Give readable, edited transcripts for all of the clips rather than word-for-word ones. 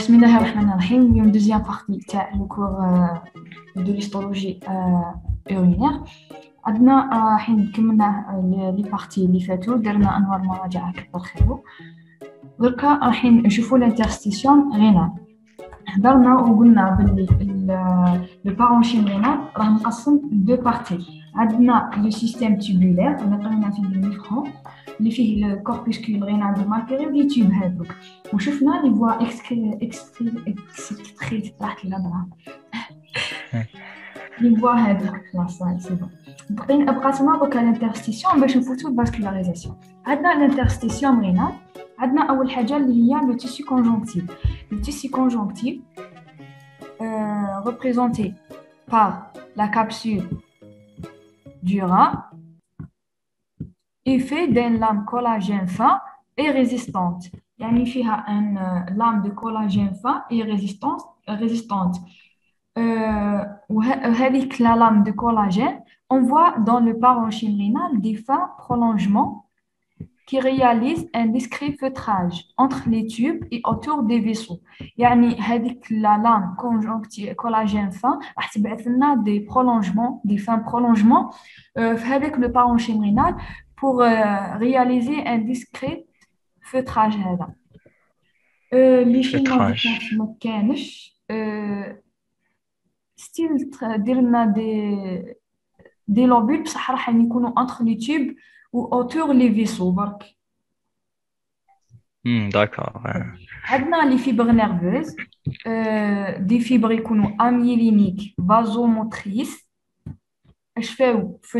بسم الله الرحمن الرحيم. اليوم دوزيام بارتي تاع لو كور دو ليستولوجي اورينير. عندنا حين كملنا لي بارتي اللي فاتوا، درنا انواع المراجعه كثر خيرو. دركا رايحين نشوفوا الانترستيسيون رينال. هضرنا وقلنا باللي لو بارونشيم رينال راه مقسم دو بارتي. عندنا لو سيستيم تيبولير اللي قلنا فيه الميكرون اللي فيه الكوربوسكول رينال دو مالبيري ولي تيوب هذوك، وشفنا لي فوا اكستري طلعت لي الهضره لي فوا هذوك. خلاص سي بون. بقاتنا دوكا الانترستيسيون باش نفوتو الفاسكولاريزاسيون. عندنا الانترستيسيون رينال، عندنا اول حاجه اللي هي لو تيسي كونجونكتيف. Le tissu conjonctif, représenté par la capsule du rat, est fait d'une lame collagène fin et résistante. يعني فيها une lame de collagène fin et résistante. وهذيك la lame de collagène, on voit dans le parenchyme rénal des fins prolongements qui réalise un discret feutrage entre les tubes et autour des vaisseaux. يعني هذيك la lame conjonctive collagène fin راح تبعث لنا des prolongements, des fins prolongements avec le parenchyme rénal pour réaliser un discret feutrage هذا. اللي فينا ما كانش ستيل دير لنا دي لوبول بصح راح يكونوا entre les tubes ou autour les vaisseaux برك. D'accord. عندنا لي فيبر نيرفوز، دي فيبر يكونوا اميلينيك فازوموتريس. اش فاو في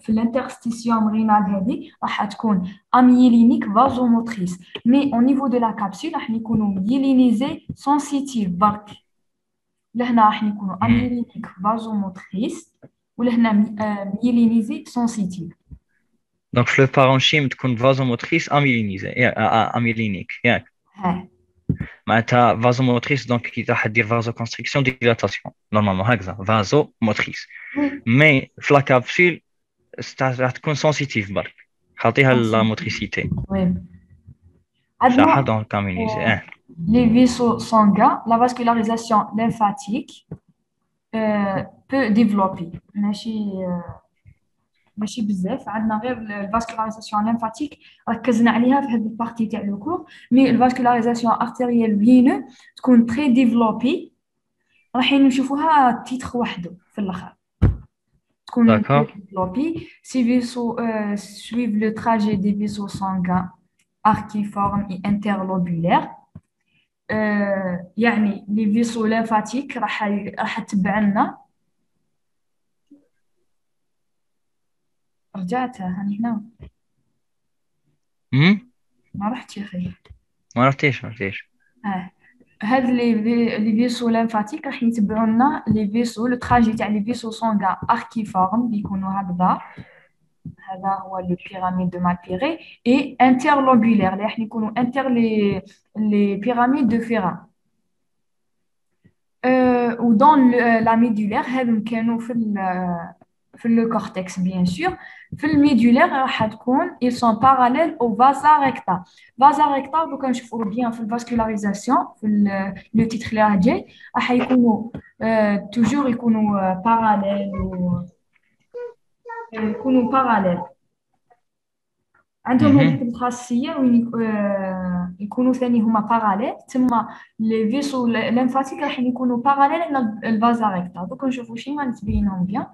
الانترستيسيوم رينال هذه راح تكون اميلينيك فازوموتريس، مي او نيفو دو لا كابسول راح يكونوا ميلينيزي سنسيتيف برك. لهنا راح يكونوا اميلينيك فازوموتريس ولهنا ميلينيزي سنسيتيف. Donc le parenchyme تكون vasomotrice amyélinique ياك. معناتها vasomotrice donc إذا حدير vasoconstriction dilatation normalement هكذا vasomotrice. mais في la capsule راح تكون sensitive برك خاطيها la motricité. عندنا donc amyélisé. les vaisseaux sanguins, la vascularisation lymphatique peut développer. ماشي بزاف، عندنا غير الفاسكولاريزاسيون ليمفاتيك ركزنا عليها في هذه البارتي تاع لو كور، مي الفاسكولاريزاسيون ارتيريال فينو تكون تري ديفلوبي، رايحين نشوفوها تيتر وحده في الاخر. تكون ديفلوبي سي فيسو suivent le trajet des vaisseaux sanguins archiformes et interlobulaires. يعني لي فيسو ليمفاتيك راح تتبع لنا. رجعتها هاني هنا. ما رحت يا اخي. ما رحتيش. هاد لي فيسو ليمفاتيك راح يتبعوا لنا لي فيسو لو تراجي تاع لي فيسو سونغا اركيفورم بيكونوا هكذا. هذا هو لو بيراميد دو مالبيري اي انترلوبولير اللي راح يكونوا انتر لي بيراميد دو فيرا. ودون لا ميدولير هذم كانوا في le cortex bien sûr. في الميدولير راح تكون ils sont parallèles au vasa recta. vasa recta دوكا نشوفوا بيان في الفاسكولاريزاسيون في لو تيتر اللي راه جاي راح يكونوا توجور يكونوا باراليل يكونوا باراليل. عندهم هذيك الخاصيه وين يكونوا ثاني هما باراليل، تما لي فيسو ليمفاتيك راح يكونوا باراليل على الفازا ريكتا. دوك نشوفوا شي ما نتبينهم بيان.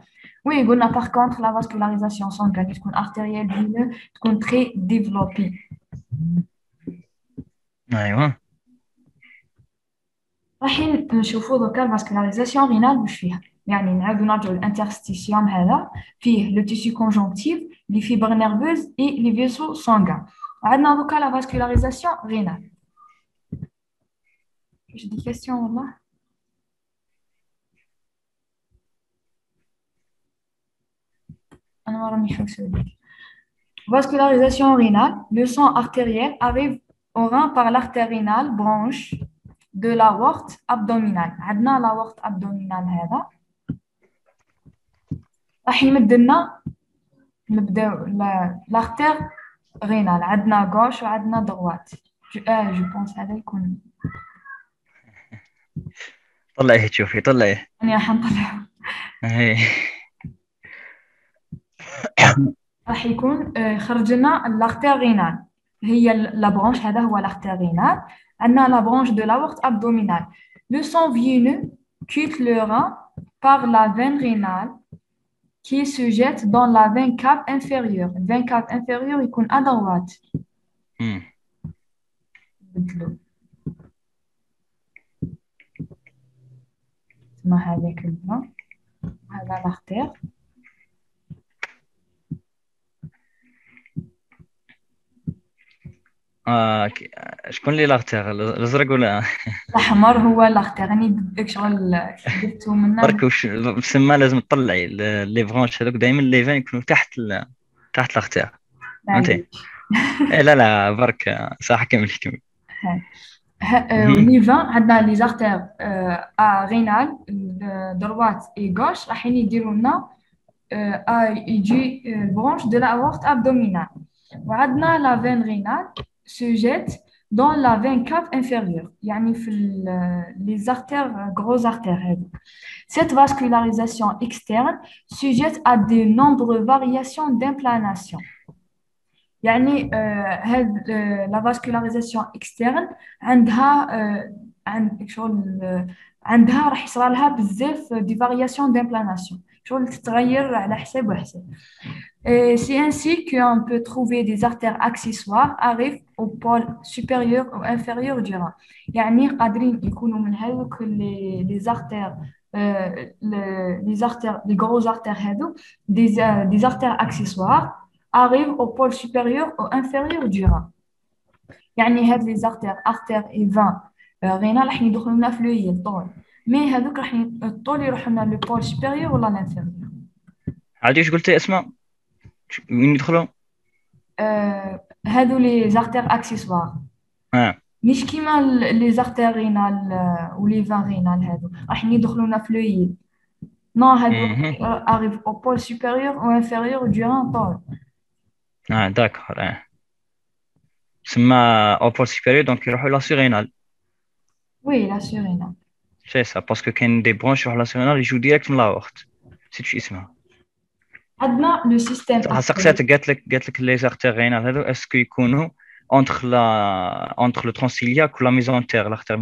وي قلنا باغ كونطخ لا فاسكولاريزاسيون سونغاني تكون ارتيريال فينو تكون تري ديفلوبي. ايوا رايحين نشوفوا دوكا الفاسكولاريزاسيون رينال واش فيها. يعني نعاودو نرجعو للانترستيسيوم هذا فيه لو تيسي كونجونكتيف لي فيبر نيرفوز اي لي فيسو سونغان. عندنا دوكا لا فاسكولاريزاسيون رينال. واش دي كيسيون والله؟ انا ما راني حوسه ليك. Vascularisation rénale, le sang artériel arrive au rein par l'artère rénale branche de l'aorte abdominale. عندنا l'aorte abdominale هذا راح يمد لنا نبداو l'artère rénale. عندنا gauche وعندنا droite. جو بونس هذا يكون طلعيه تشوفي طلعيه. أنا راح نطلع. هي. راح يكون خرجنا لارتير غينال، هي لا برونش، هذا هو لارتير غينال. عندنا لا برونش دو لا abdominale. Le sang veineux quitte le rein par la veine rénale qui se jette dans la veine cave inférieure. Veine cave inférieure يكون à droite. مم. بدلو تسمى هذاك الفان، هذا لارتير. شكون اللي لاغتيغ الازرق ولا الأحمر هو لارتير، راني بدك شغل درتو برك منه. وش بسما لازم تطلعي لي برونش هذوك دائما لي فان يكونوا تحت تحت لاغتيغ. فهمتي؟ معليش. إيه لا لا برك صح كمل كمل. au niveau عندنا لي زارتير رينال دروات اي غوش راحين يديروا لنا يجي البرونش دو لا اورت ابدومينال. وعندنا لا فين رينال سو جيت dans la veine cave inférieure، يعني في les artères gros artères هذو. Cette vascularisation externe sujette à de nombreuses variations d'implantation. يعني لا فاسكولاريزاسيون اكسترن عندها شغل عندها راح يصرى لها بزاف دي فارياسيون د'implantation، شغل تتغير على حساب وحساب. C'est ainsi qu'on peut trouver des artères accessoires arrivent au pôle supérieur ou inférieur du rein. يعني قادرين يكونوا من هذوك les artères les artères les gros artères هذو des artères accessoires arrivent au pôle supérieur ou inférieur du rein. يعني هاد لي زارتير ارتير اي فان غينا راح يدخلوا لنا في لوي الطول، مي هذوك راح الطول يروح لنا لو بول سوبيريور ولا لانفيريور. عادي ايش قلتي اسماء وين يدخلوا؟ هادو لي زارتير اكسيسوار، مش كيما لي زارتير غينال ولي فان غينال، هادو راح يدخلوا لنا في لوي. نو هادو arrive au pôle supérieur ou inférieur du rein طول. داكور. تسمى او بول سوبيريور دونك يروحوا لا سيغينال. وي لا سيغينال سي سا باسكو كاين دي برونش يروحوا لا سيغينال يجوا ديريكت من لا وقت. نسيت شو اسمها. عندنا لو سيستيم صح سقساتك قالت لك لي زارتير غينال هادو اسكو يكونوا اونتر لا اونتر لو ترونسيلياك ولا ميزونتير لارتير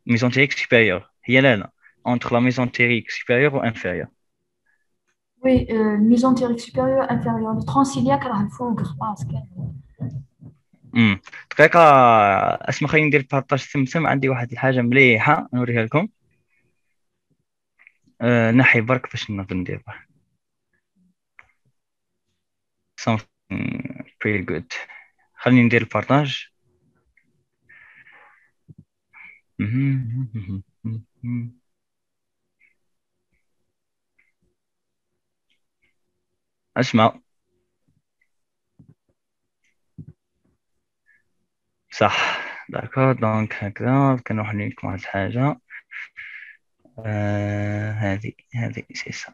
ميزونتيريك سوبيريور. هي لا اونتر لا ميزونتيريك سوبيريور و انفيريور. وي الميزونتيريك سوبيريور انفيريور، لو ترونسيلياك راه الفوق خلاص كان. دقيقة اسمع خلينا ندير بارطاج سمسم. عندي واحد الحاجة مليحة نوريها لكم. نحي برك باش نقدر ندير something pretty good. خليني ندير البارطاج. اسمع صح داكور. دونك هكذا كنروح لكم واحد الحاجة. هذه سي سا.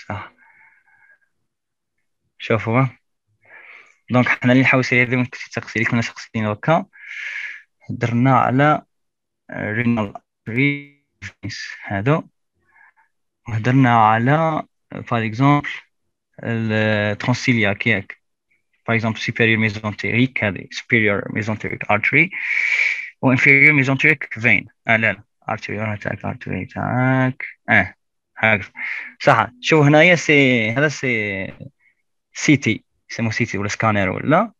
صح شوفوا دونك حنا اللي نحاول هذه ممكن تسقسي كنا سقسينا هكا. درنا على رينال ريفنس هادو، وهدرنا على فار اكزومبل الترونسيلياك ياك. فار اكزومبل سوبيريور ميزونتيريك هذه سوبيريور ميزونتيريك ارتري و انفيريور ميزونتيريك فين. لا لا ارتري تاعك ارتري تاعك هكذا صح. شوف هنايا سي هذا سي تي يسموه سي تي ولا سكانر ولا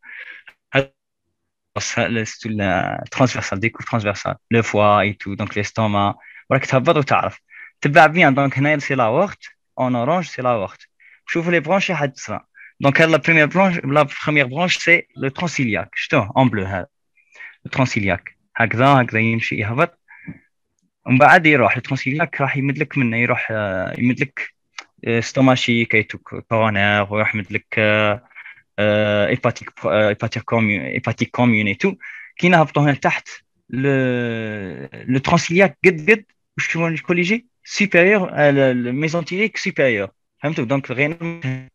ترانسفيرسال ديكوف ترانسفيرسال لو فوا اي تو دونك ليستوما وراك تهبط وتعرف تبع بيان. دونك هنايا سي لا وقت اون اورانج سي لا وقت. شوف لي برونش حد تصرا. دونك هاد لا بروميير برونش لا بروميير برونش سي لو ترونسيلياك. شتوه اون بلو هذا الترونسيلياك هكذا يمشي يهبط ومن بعد يروح الترونسيلياك راح يمد لك منه يروح يمد لك ستوماشي كيتوك كورونير ويروح يمد لك هيباتيك كوميون اي تو. كي نهبطوا هنا تحت لو ترونسيلياك قد واش شكون يجي سوبيريور الميزونتيريك سوبيريور فهمتوا؟ دونك الغينال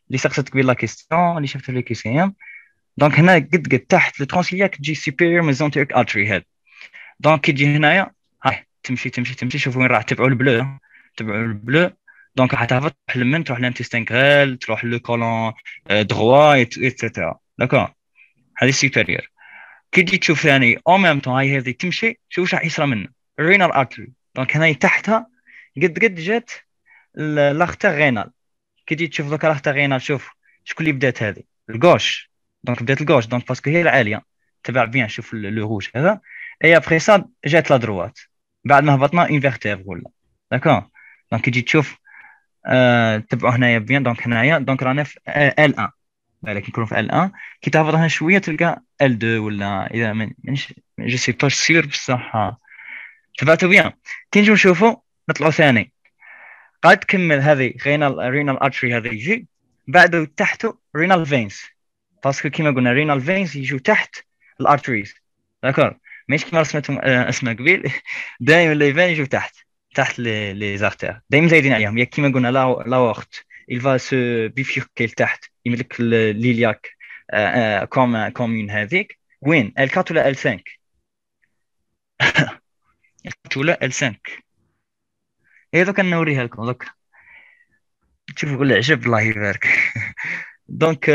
اللي سقسيتك قبيل لا كيستيون اللي شفت في الكيسيام. دونك هنا قد تحت الترونسيلياك تجي سوبيريور ميزونتيريك ارتري هاد. دونك كي تجي هنايا هاي تمشي تمشي تمشي، شوفوا وين راح تبعوا البلو، تبعوا البلو. دونك راح تهبط تروح لمن تروح لانتستين غريل، تروح لو كولون دروا ايتترا. داكور هذه سوبيريور. كي تجي تشوف ثاني او ميم طون هاي هذه تمشي، شوف واش راح يصرى منه الرينال ارتري. دونك هنا تحتها قد جات لاختار غينال. كي تجي تشوف دوكا لاختار غينال، شوف شكون اللي بدات هذه الغوش. دونك بدات الغوش دونك باسكو هي العاليه، تبع بيان شوف لو روج هذا. اي ابخي سا جات لا دروات بعد ما هبطنا اون فيرتيبر ولا. داكور دونك كي تجي تشوف تبعوا هنايا بيان. دونك هنايا دونك رانا في ال 1 بالك نكونوا في ال 1. كي تهبط هنا شويه تلقى ال 2 ولا اذا مانيش جو سي با سير بصح. تبعتوا بيان. كي نجيو نشوفوا نطلعوا ثاني قاعد تكمل هذه رينال ارتري هذا يجي بعده تحته رينال فينز، باسكو كيما قلنا رينال فينز يجوا تحت الارتريز. داكور ماشي كيما رسمتهم اسماء قبيل دائما لي فين يجوا تحت لي زارتير دائما زايدين عليهم. ياك كيما قلنا لا وقت il va se bifurquer لتحت يملك ليلياك كومين هذيك وين L4 ولا L5 L4 ولا L5. هي دوك نوريها لكم دوك تشوفوا كل عجب الله يبارك. دونك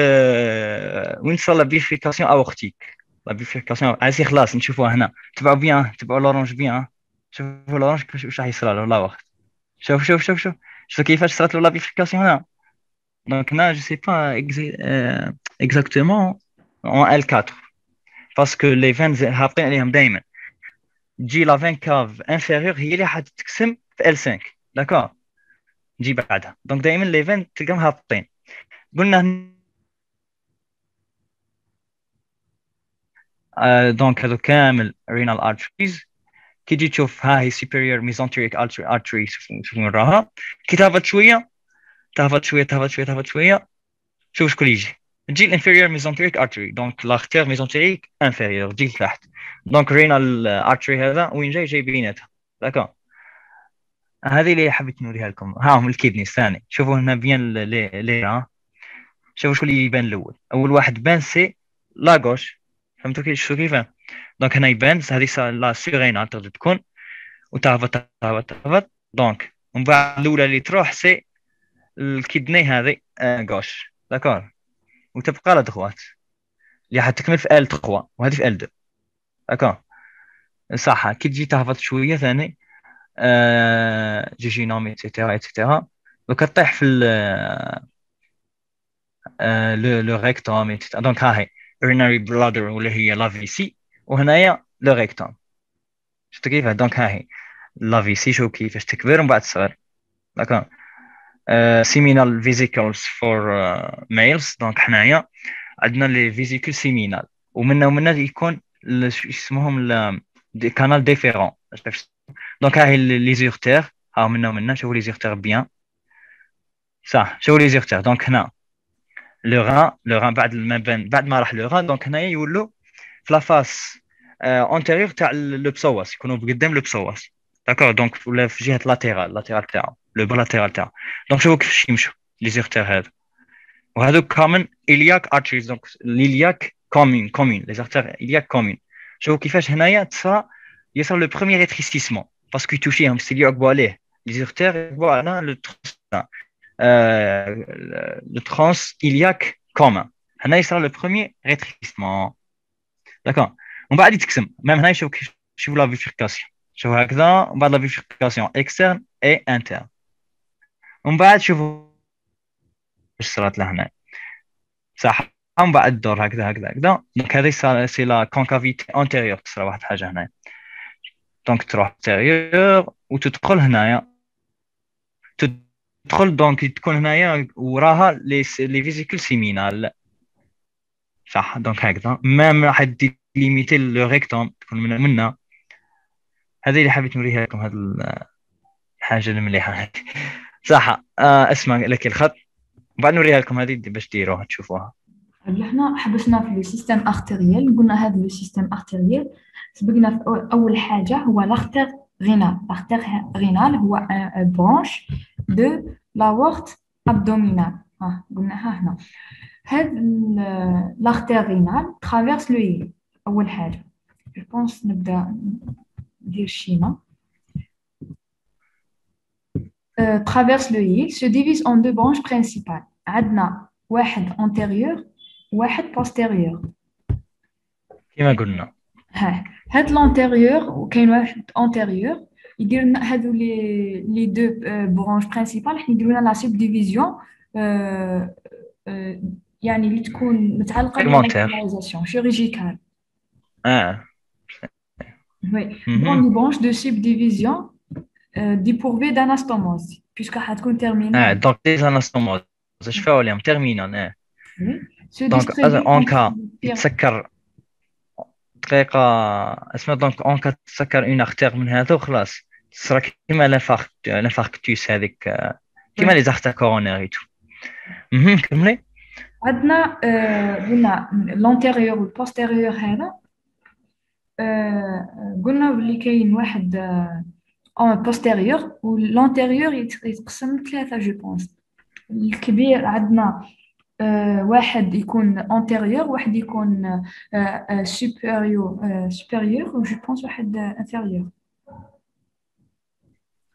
وين صار لا بيفيكاسيون اورتيك. لا بيفيكاسيون عايزين خلاص نشوفوها هنا. تبعوا بيان تبعوا لورانج بيان. شوفوا لورانج واش راح يصرى له لا وقت. شوف كيفاش صارت له لا بيفيكاسيون هنا. دونك هنا جو سي با اكزاكتومون اون L4 باسكو لي فين هابطين عليهم دائما. تجي لا فين كاف انفيريور هي اللي حتتقسم في L5. داكور نجي بعدها. دونك دائما لي فين تلقاهم هابطين. قلنا دونك هذو كامل رينال ارتريز. كي تجي تشوف ها هي سوبيريور ميزونتريك ارتري شوف وين راها. كي تهبط شويه شوف شكون يجي. تجي الانفيريور ميزونتريك ارتري دونك لاختير ميزونتريك انفيريور تجي لتحت. دونك رينال ارتري هذا وين جاي بيناتها. داكور هذه اللي حبيت نوريها لكم. ها هم الكيدني الثاني. شوفوا هنا بيان لي شوفوا شكون اللي يبان الاول. اول واحد بان سي لا غوش. فهمتوا كيف؟ دونك هنا يبان هذه لا سيرينال تقدر تكون وتهبط. دونك ومن بعد الاولى اللي تروح سي الكيدني هذه غوش. داكور وتبقى لا دغوات اللي حتكمل في ال 3 وهذه في ال 2. داكور صح. كي تجي تهبط شويه ثاني جيجينوم ايتترا دوك تطيح في لو ريكتوم. دونك ها هي urinary bladder ولا هي لا في سي وهنايا لو ريكتوم. شفت كيف؟ دونك ها هي لا في سي شوف كيفاش تكبر ومن بعد تصغر. داكور seminal vesicles for males. دونك حنايا عندنا لي فيزيكول سيمينال ومنها يكون اسمهم دي كانال ديفيرون. دونك ها هي لي زيرتير. ها منها شوفوا لي زيرتير بيان صح. شوفوا لي زيرتير. دونك هنا لو ران بعد ما راح لو ران. دونك هنايا يولوا في لا فاس اونتيريور تاع لو بسواس يكونوا قدام لو بسواس. داكور دونك ولا في جهه لاتيرال تاعو لو بلاتيرال تاعو. دونك شوفوا كيفاش يمشوا لي زيرتير هذا وهذو كومن إلياك ارتريز. دونك ليلياك كومين لي زيرتير إلياك كومين. شوفوا كيفاش هنايا يصرى لو بروميير ريتريسيسمون باسكو يتوشيهم سي يعقبوا عليه لي زيرتير يعقبوا على لو ترانس إلياك كومن. هنا يصرى لو بروميير ريتريسيسمون. داكور ومن بعد يتقسم ميم هنا. شوفوا لا بيفيركاسيون. شوفوا هكذا ومن بعد لا بيفيركاسيون اكسترن اي انترن. ومن بعد شوفوا ايش صارت له هنا صح. ومن بعد الدور هكذا دونك هذه سي لا كونكافيتي انتيريور تصرى واحد حاجه هنا. دونك تروح انتيريور وتدخل هنايا دونك تكون هنايا وراها لي فيزيكول سيمينال صح. دونك هكذا ميم راح ليميتي لو ريكتوم تكون منا. هذه اللي حبيت نوريها لكم هذه الحاجه المليحه هذه صح. اسمع لك الخط بعد نوريها لكم هذه باش ديروها تشوفوها. احنا حبسنا في السيستم ارتيريال. قلنا هذا السيستم ارتيريال سبقنا في اول حاجه هو لاختر غينال. لاختر غينال هو برانش دو l'aorte abdominale. قلناها هنا. هاد l'artère rénale traverse le hile. أول حاجة. Je pense نبدأ ندير الشيمة. Traverse le hile, se divise en deux branches principales. عندنا واحد antérieur واحد postérieur. كما قلنا. هاد l'antérieur وكاين واحد antérieur يدير لنا هادو لي دو برونش برينسيبال راح يديروا لنا لا سبديفيزيون يعني اللي تكون متعلقه بالميكانيزاسيون chirurgicale. Oui, dans les branches de subdivision dépourvues d'anastomose puisque هتكون terminale. donc les anastomoses اش فيها اليوم terminal. Donc en cas يتسكر دقيقة اسمها دونك اون كا تسكر اون ارتير من هذا وخلاص تصرا كيما لافاركتوس هذيك كيما لي زارتير كورونيريتو. كملي. عندنا قلنا لونتيريور والبوستيريور هذا قلنا بلي كاين واحد بوستيريور واللونتيريور يتقسم لثلاثة جو بونس. الكبير عندنا واحد يكون انتيريور واحد يكون سوبيريور و جو بونس واحد انفيريور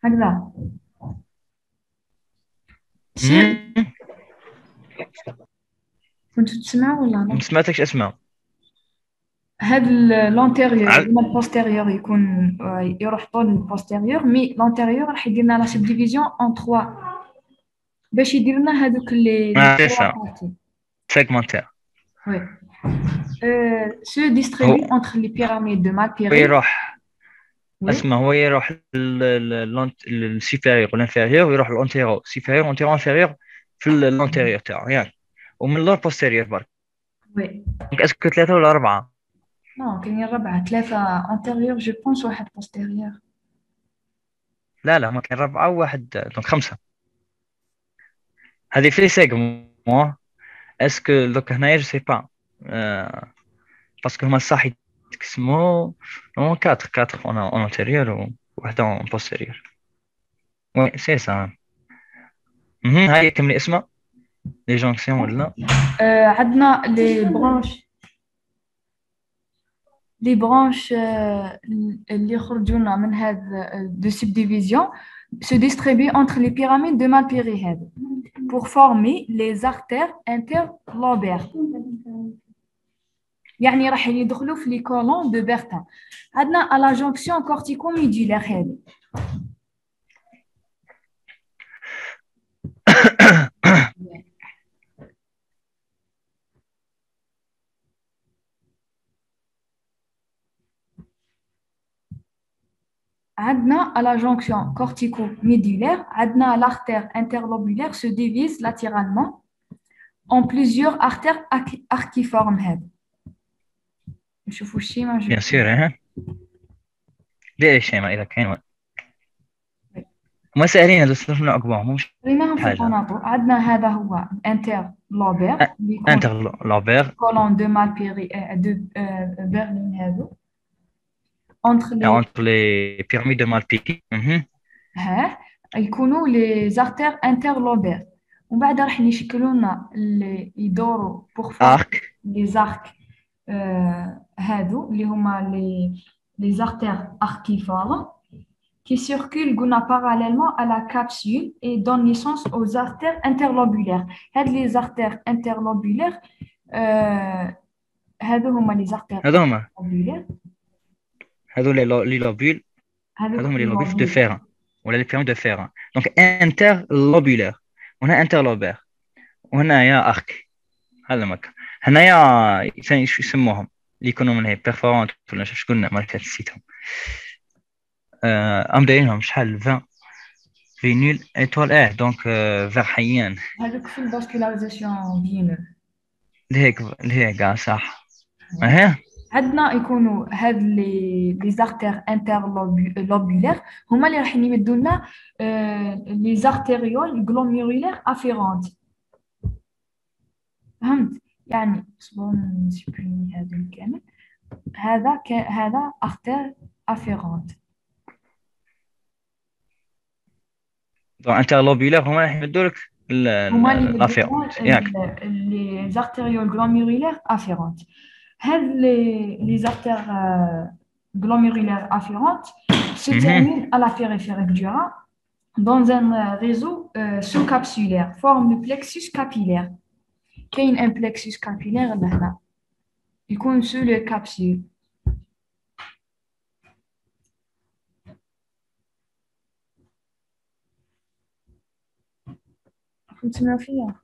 هكذا. كنت تسمع ولا لا؟ ما سمعتكش اسمع. هاد لونتيريور ولا البوستيريور يكون يروح طول البوستيريور مي لونتيريور راح يدير لنا لا سبديفيزيون ان 3 باش يدير لنا هذوك لي سيغمونتير. وي se distribue entre les pyramides de Malpighi. ويروح اسمه هو يروح السوبيريور والانفيريور ويروح الانتيرو سوبيريور انتيرو انفيريور في الانتيريور تاعو ياك ومن اللور بوستيريور برك. وي اسكو 3 ولا 4؟ نو كاينين 4 3 انتيريور جو بونس واحد بوستيريور. لا ما كاين 4 وواحد دونك 5. هذه في سيغمون اسكو دوك هنايا جو سي با باسكو هما صح يتقسموا 4 اون انتيريور وواحده اون بوستيريور. وي سي سا. هاي كملي اسمها لي جونكسيون ولا عندنا لي برانش اللي يخرجوا لنا من هاد دو سبديفيزيون se distribuent entre les pyramides de Malpighi pour former les artères interlobaires. يعني راح يدخلوا في لي كولون دو بيرتان. عندنا à la jonction cortico-médullaire هذه. عندنا à la jonction cortico-médullaire عندنا l'artère interlobulaire se divise latéralement en plusieurs artères archiformes هذا. نشوفوا الشيما بيان سور. دير الشيما اذا كاين ما سهلين هذو صرفنا عقبهم مش قريناهم في القناطو. عندنا هذا هو انترلوبير انترلوبير كولون دو مالبيري دو برلين هذو entre les pyramides de Malpighi. يكونوا لي زارتير انترلوبير ومن بعد راح يشكلوا لنا اللي يدوروا ارك لي زارك هادو اللي هما لي زارتير archiformes qui circulent parallèlement à la capsule et donnent naissance aux artères interlobulaires. Les artères interlobulaires هادو هما لي زارتير interlobulaires. هادو لي لوبول هادو هما لي لوبول دو فير ولا لي بيراميد دو فير. دونك انترلوبولير وهنا انترلوبير وهنايا ارك. هذا مكان هنايا ثاني شو يسموهم اللي يكونوا من هي بيرفورانت ولا شو قلنا ما نسيتهم. ام دايرينهم شحال 20 فينيل ايتوال دونك فير حيان هذوك في الباسكولاريزاسيون فينيل اللي هي كاع صح. عندنا يكونوا هاد لي زارتير انترلوبولير هما اللي راح يمدوا لنا لي زارتيريول غلوميرولير افيرونت. فهمت يعني صبروا نسبريمي هذا كامل. هذا ارتير افيرونت دونك انترلوبيلار هما راح يمدوا لك هما اللي يمدوا لافيرونت ياك. لي زارتيريول غلوميرولير افيرونت. هاد لي زارتير glomérulaires afférentes se terminent à la périphérique du rein dans un réseau sous-capsulaire, forme le plexus capillaire. كاين un plexus capillaire لهنا يكون sous le capsule. فهمتنا فيها؟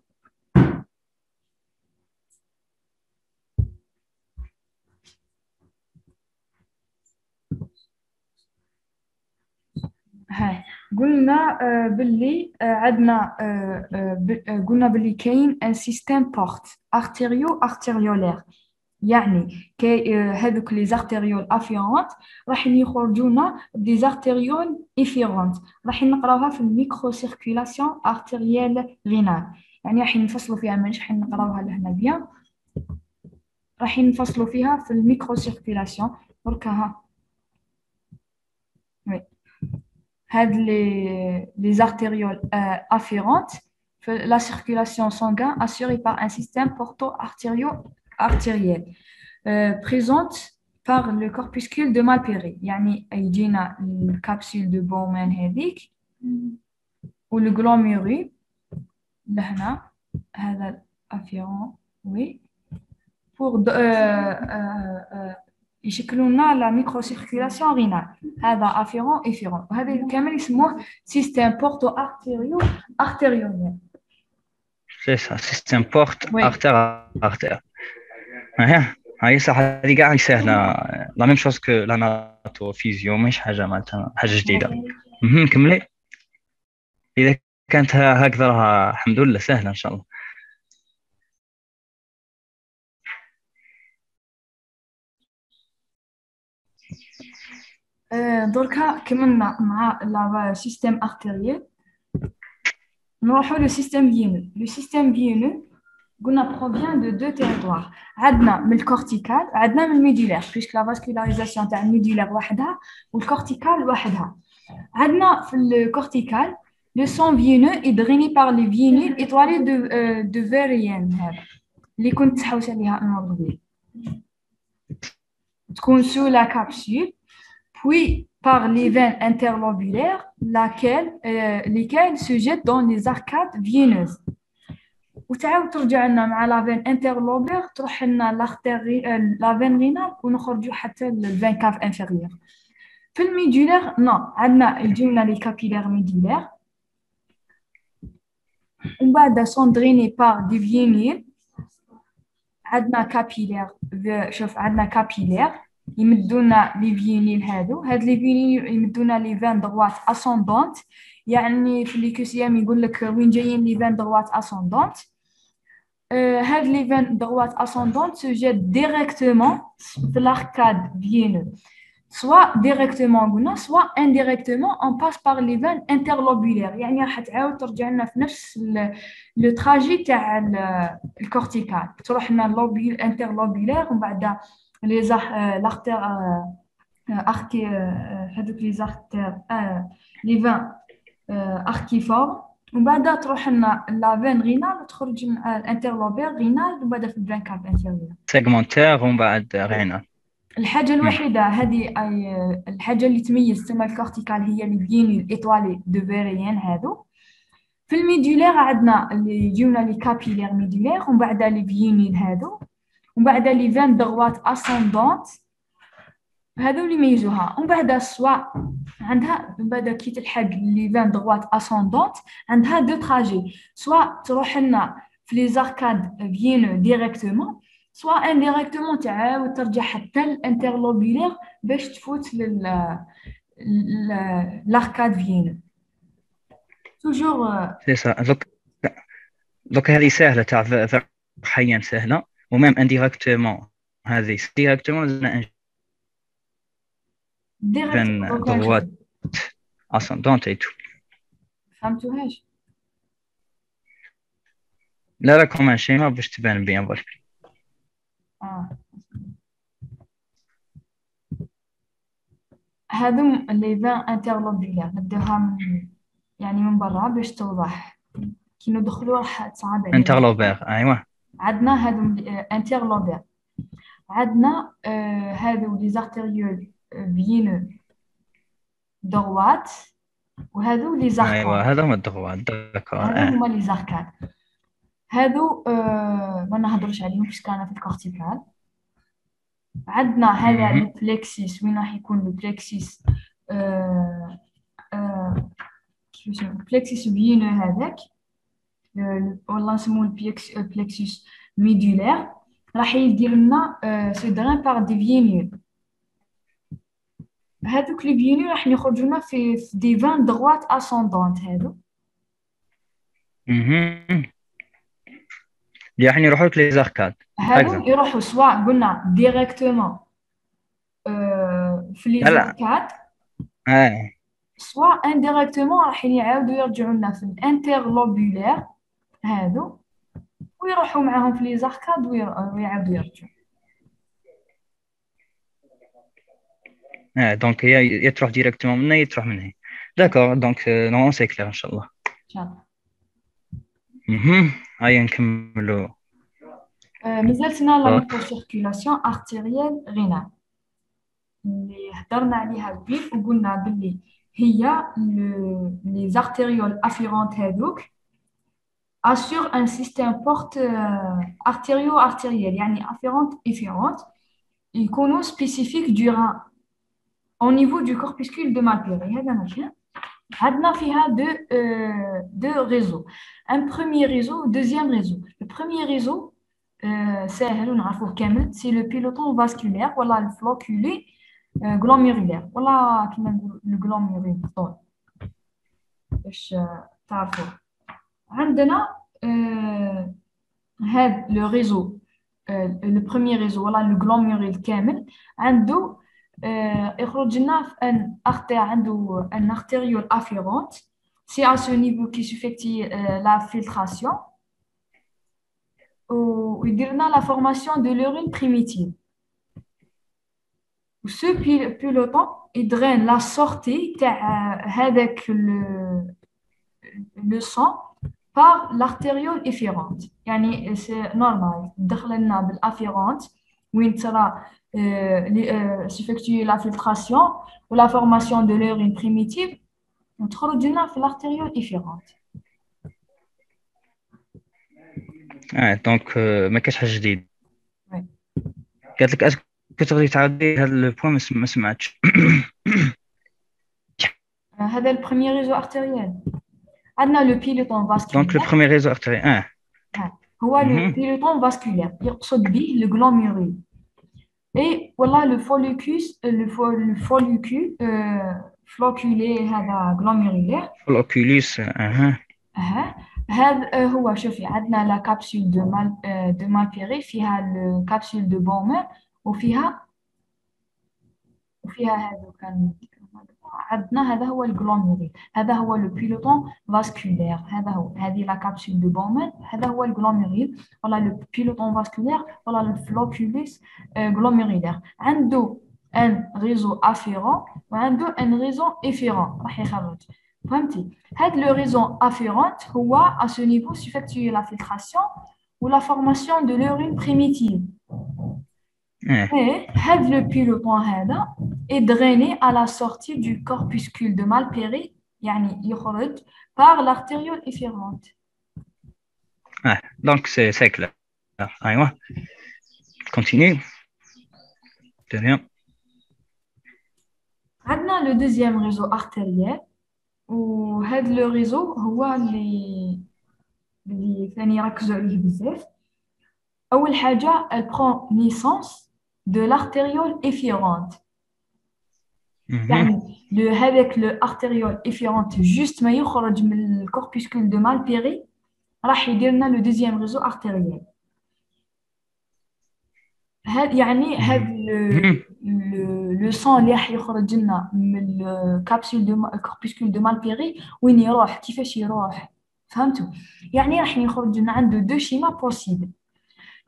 هاي قلنا باللي عندنا قلنا باللي كاين ان سيستيم بورت ارتيريولير، يعني هذوك لي زارتيريول افيرونت راح يخرجوا لنا دي زارتيريول افيرونت، راح نقراوها في الميكرو سيركيلاسيون ارتيريال رينال. يعني راح نفصلوا فيها، مانيش راح نقراوها لهنا بيان، راح نفصلوا فيها في الميكرو سيركيلاسيون بركها. وي هاد les artérioles afférentes, la circulation sanguine assurée par un système porto-artériel présente par le corpuscule de Malpéré. يعني يجينا الكبسول de Bowman هذيك le glomérule لهنا هذا الافيرون. وي pour يشكلوا لنا لا ميكرو سيركيلاسيون رينال، هذا افيرون افيرون، وهذا كامل يسموه سيستيم بورتو ارتيريولير. سي سا سيستيم بورت ارتير. هاي صح، هذه كاع سهله، لا ميم شوز كو لا ناتو فيزيو، ماشي حاجه معناتها حاجه جديده. كملي. اذا كانت هكذا راها الحمد لله سهله ان شاء الله. دركا كملنا مع لا سيستيم ارتيريال، نروحوا لو سيستيم فينو. لو سيستيم فينو قلنا بروفيان دو دو تيريتوار، عندنا من الكورتيكال عندنا من الميدولير، بيسك لا فاسكولاريزاسيون تاع الميدولير وحدها والكورتيكال وحدها. عندنا في الكورتيكال لو سون فينو يدغيني بار لي فينيل ايطوالي دو فيريان، هذا اللي كنت تحوس عليها انا قبل، تكون سو لا كابسول puis par les veines interlobulaires, lesquelles se jettent dans les arcades veineuses. وتعاود ترجع لنا مع لا فين انترلوبير، تروح لنا لا فين رينال ونخرجوا حتى الفين كاف انفيريور. في الميدولير نو، عندنا يجيونا لي كابيلير ميدولير ومن بعد سون دريني بار دي فينيل. عندنا كابيلير، شوف عندنا كابيلير يمدونا لي فينيل، هاد لي فينيل يمدونا لي فين دغوات اسوندونت، يعني في ليكوسيام يقول لك وين جايين لي فين دغوات اسوندونت. هاد لي فين دغوات اسوندونت سو جيت ديريكتومون في l'arcade فينو، soit directement قلنا soit indirectement on passe par les veines interlobulaires، يعني راح تعاود ترجع لنا في نفس لو تراجي تاع الكورتيكال، تروح لنا اللوبيل انترلوبولير ومن بعد لي لارتير اركي، هذوك لي زارتير لي فين اركيفور، ومن بعد تروح لنا لا فين رينال وتخرج الانترلوبير رينال ومن بعد في الفين كاب انفيريور سيغمونتير ومن بعد رينال. الحاجة الوحيدة هذه الحاجة اللي تميز تما الكورتيكال هي لي فينيل ايطوالي دو فيريان هادو. في الميدولير عندنا اللي يجيونا لي كابيلير ميدولير ومن بعد لي فينيل هادو ومن بعد لي فين دغوات اسوندونت، هادو اللي يميزوها. ومن بعد سوا عندها من بعد كي تلحق لي فين دغوات اسوندونت عندها دو تراجي، سوا تروح لنا في لي زاركاد فينو ديريكتومون، سوا انديريكتومون تعاود ترجع حتى الانترلوبولير باش تفوت لاركاد فينو توجور. سي سا. دوك هذه سهله تاع حيان سهله، وميم انديريكتومون هذه ديريكتومون زعما فين دغوات اسوندونت اي تو. فهمتوهاش؟ لا لا كومان شيما باش تبان بيان برك. هادو لي فين انترلوبولير نبداوها من يعني من برا باش توضح كي ندخلوا راح تصعب علينا. انترلوبير ايوا. عندنا هادو انترلوبير، عندنا هادو لي زارتيريول فينو دروات، وهادو لي ايوا زاركاد. هذا هو الدغوات داكور. هادو هما لي زاركاد. هادو ما نهضرش عليهم باش كانوا في الكورتيكال. عندنا هذا البلكسيس، وين راح يكون البلكسيس البلكسيس فينو هذاك، والله نسموه البلكسيس ميدولير. راح يدير لنا سي درين باغ دي فينيول. هذوك لي فينيول راح يخرجوا لنا في دي فان دروات اسوندونت. هادو اللي راح يروحوا لك لي زاركاد هادو يروحوا سواء قلنا ديريكتومون في لي زاركاد، سواء انديريكتومون راح يعاودوا يرجعوا لنا في الانترلوبولير هادو، ويروحوا معاهم في لي زاركاد ويعاودوا يرجعوا. دونك هي تروح ديريكتومون من هنا، هي تروح من هنا. داكور دونك نورمالمون سي كلير ان شاء الله. ان شاء الله. هيا نكملوا. مازالتنا لا ميكروسيركيلاسيون ارتيريال رينال اللي هضرنا عليها قبيل، وقلنا باللي هي لي زارتيريول افيرونت هذوك assure un système porte artério-artériel، يعني afférente efferente، يكونوا spécifiques du rein au niveau du corpuscule de Malpighi. هذا مكان عندنا فيها deux réseaux، un premier réseau deuxième réseau. Le premier réseau ساهل ونعرفوه كامل، c'est le peloton vasculaire ولا le flocculé glomérulaire ولا كما نقولوا le glomérule باش تعرفوه. عندنا هذا لو ريزو، لو بروميير ريزو ولا لو غلوميرول كامل عنده يخرج لنا ان عنده ان ارتيريول افيرونت. سي à ce niveau qui s'effectue la filtration ويدير لنا la formation de l'urine primitive. Ce peloton il draine la sortie تاع هذاك le sang par l'artériole efférente. يعني c'est normal دخل لنا بالافيرونت وين ترى s'effectue la filtration ou la formation de l'urine primitive وتخرج لنا في l'artériole efférente. دونك ما كاش حاجه جديده. قالت لك اسكو تقدري تعاودي هذا البوان؟ ما سمعتش. هذا البروميير ريزو ارتيريال. عندنا لو بيلوتون فاسكولير. دونك لو بروميير ريزو ارتيريال هو لو بيلوتون فاسكولير، يقصد به لو غلوميرول. اي والله لو فوليكوس لو فوليكول فلوكولي هذا غلوميرولير. فلوكوليس هذا هو. شوفي عندنا لا كابسول دو مالبيري فيها الكابسول دو بومر وفيها هذا كان عندنا هذا هو الجلوميرول، هذا هو لو بيلوتون فاسكولير. هذا هو هذه لا كابسول دو بومر، هذا هو الجلوميرول ولا لو بيلوتون فاسكولير ولا الفلوكوليس غلوميرولير. عنده ان ريزو افيرون وعنده ان ريزو افيرون راح يخرج. فهمتي؟ هذا لو ريزو افيرونت هو à ce niveau s'effectue la filtration ou la formation de l'urine primitive. Et le peloton est drainé à la sortie du corpuscule de Malpighi, يعني يخرج par l'artériole efférente. Donc c'est clair. أيوة. Continue. De rien. عندنا le deuxième réseau artériel، وهذا le réseau هو اللي ثاني ركزوا عليه بزاف. أول حاجة elle prend naissance de l'artériole efférente. يعني هذاك l'artériole efférente juste ما يخرج من الكوربuscule de Malpighi راح يدير لنا le deuxième réseau artériel. يعني هذا le sang اللي راح يخرج لنا من الكوربuscule de Malpighi وين يروح كيفاش يروح؟ فهمتوا؟ يعني راح يخرج لنا عنده deux schémas possibles.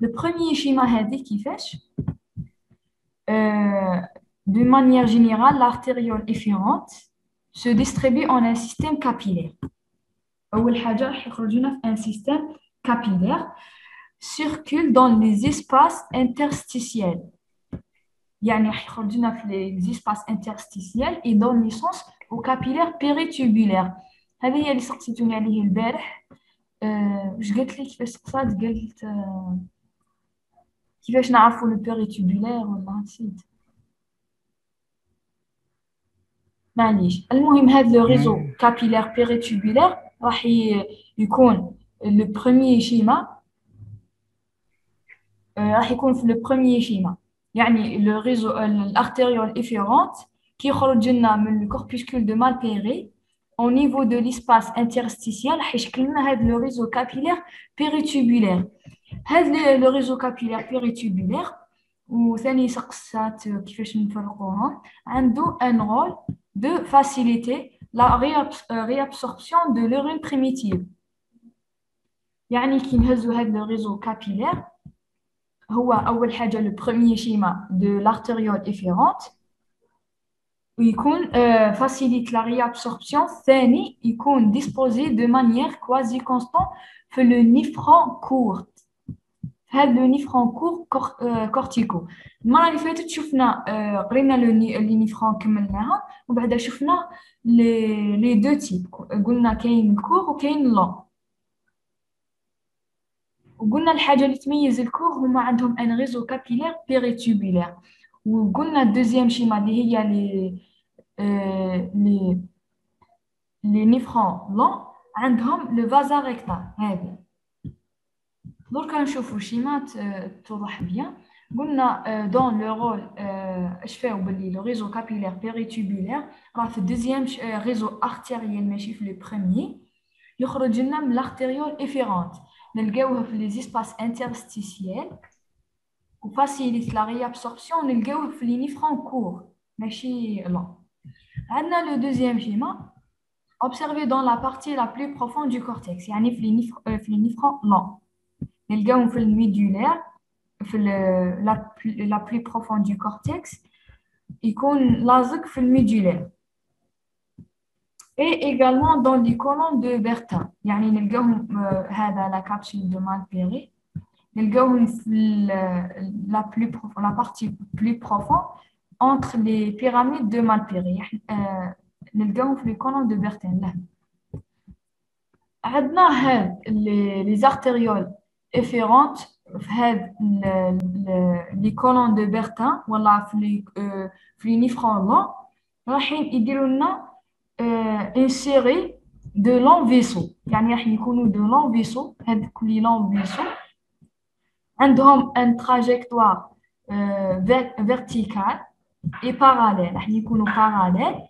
Le premier schéma هذه كيفاش؟ de manière générale, l'artériole efférente se distribue en un système capillaire. أول حاجة راح يخرج لنا في un système capillaire circule dans les espaces interstitiels. يعني راح يخرج لنا في les espaces interstitiels et donne naissance au capillaire péritubulaire. هذه هي اللي سقسيتوني عليه البارح. واش قلت لي كيفاش سقسات؟ قلت كيفاش نعرفوا لو بيريتوبولير ولا نسيت. معليش، المهم هذا لو ريزو كابيلار بيريتوبولير راح يكون لو بروميير شيما، راح يكون في لو بروميير شيما، يعني لو ريزو الارتيريول افيرونت كي يخرج لنا من الكوربuscule دو مالبيري au niveau de l'espace interstitiel راح يشكل لنا هذا لو ريزو كابيلار بيريتوبولير. هذا لو ريزو كابيلار بيريتوبولير وثاني سقسات كيفاش نفرقوهم، عنده ان رول de faciliter la réabsorption de l'urine primitive. يعني كي نهزو هذا لو ريزو كابيلار هو أول حاجة le premier schéma de l'artériole efférente ويكون facilite la réabsorption. ثاني يكون disposé de manière quasi constante في le néphron court. هذا لو نيفرون كور كورتيكو. المره اللي فاتت شفنا قرينا لي نيفرون كملناها وبعدا شفنا لي دو تيب. قلنا كاين الكور وكاين لون، وقلنا الحاجه اللي تميز الكور هما عندهم ان ريزو كابيلير بيريتوبولير. وقلنا الدوزيام شيما اللي هي لي نيفرون لون عندهم لو فازا ريكتال. هذه درك نشوفوا شيمات توضح بيان. قلنا دون لو رول اش فاو باللي لو ريزو كابيلير بيريتوبولير راه في الدوزيام ريزو ارتيريال ماشي في لو بروميير. يخرج لنا من الارتيريول افيرونت نلقاوه في لي زيسباس انترستيسيال وفاسيليت لا ريابسوربسيون نلقاوه في لي نيفرون كور ماشي لون. عندنا لو دوزيام شيما observé dans la partie la plus profonde du cortex يعني في لي نيفرون لون نلقاوهم في الميدولير في لا بلي بروفوند دو كورتكس يكون لازق في الميدولير et également dans les colonnes de Bertin. يعني نلقاوهم هذا لا كابسول دو مالبيري نلقاوهم في la partie plus profonde entre les pyramides de Malpéri. نلقاوهم في les colonnes de Bertin. لا عندنا هاد les artérioles efférentes في هاد les colonnes de Bertin ولا في les néphrons longs رايحين يديروا لنا une série de longs vaisseaux. يعني راح يكونوا de longs vaisseaux. هادوك les longs vaisseaux عندهم un trajectoire verticale et parallèle. راح يكونوا parallèle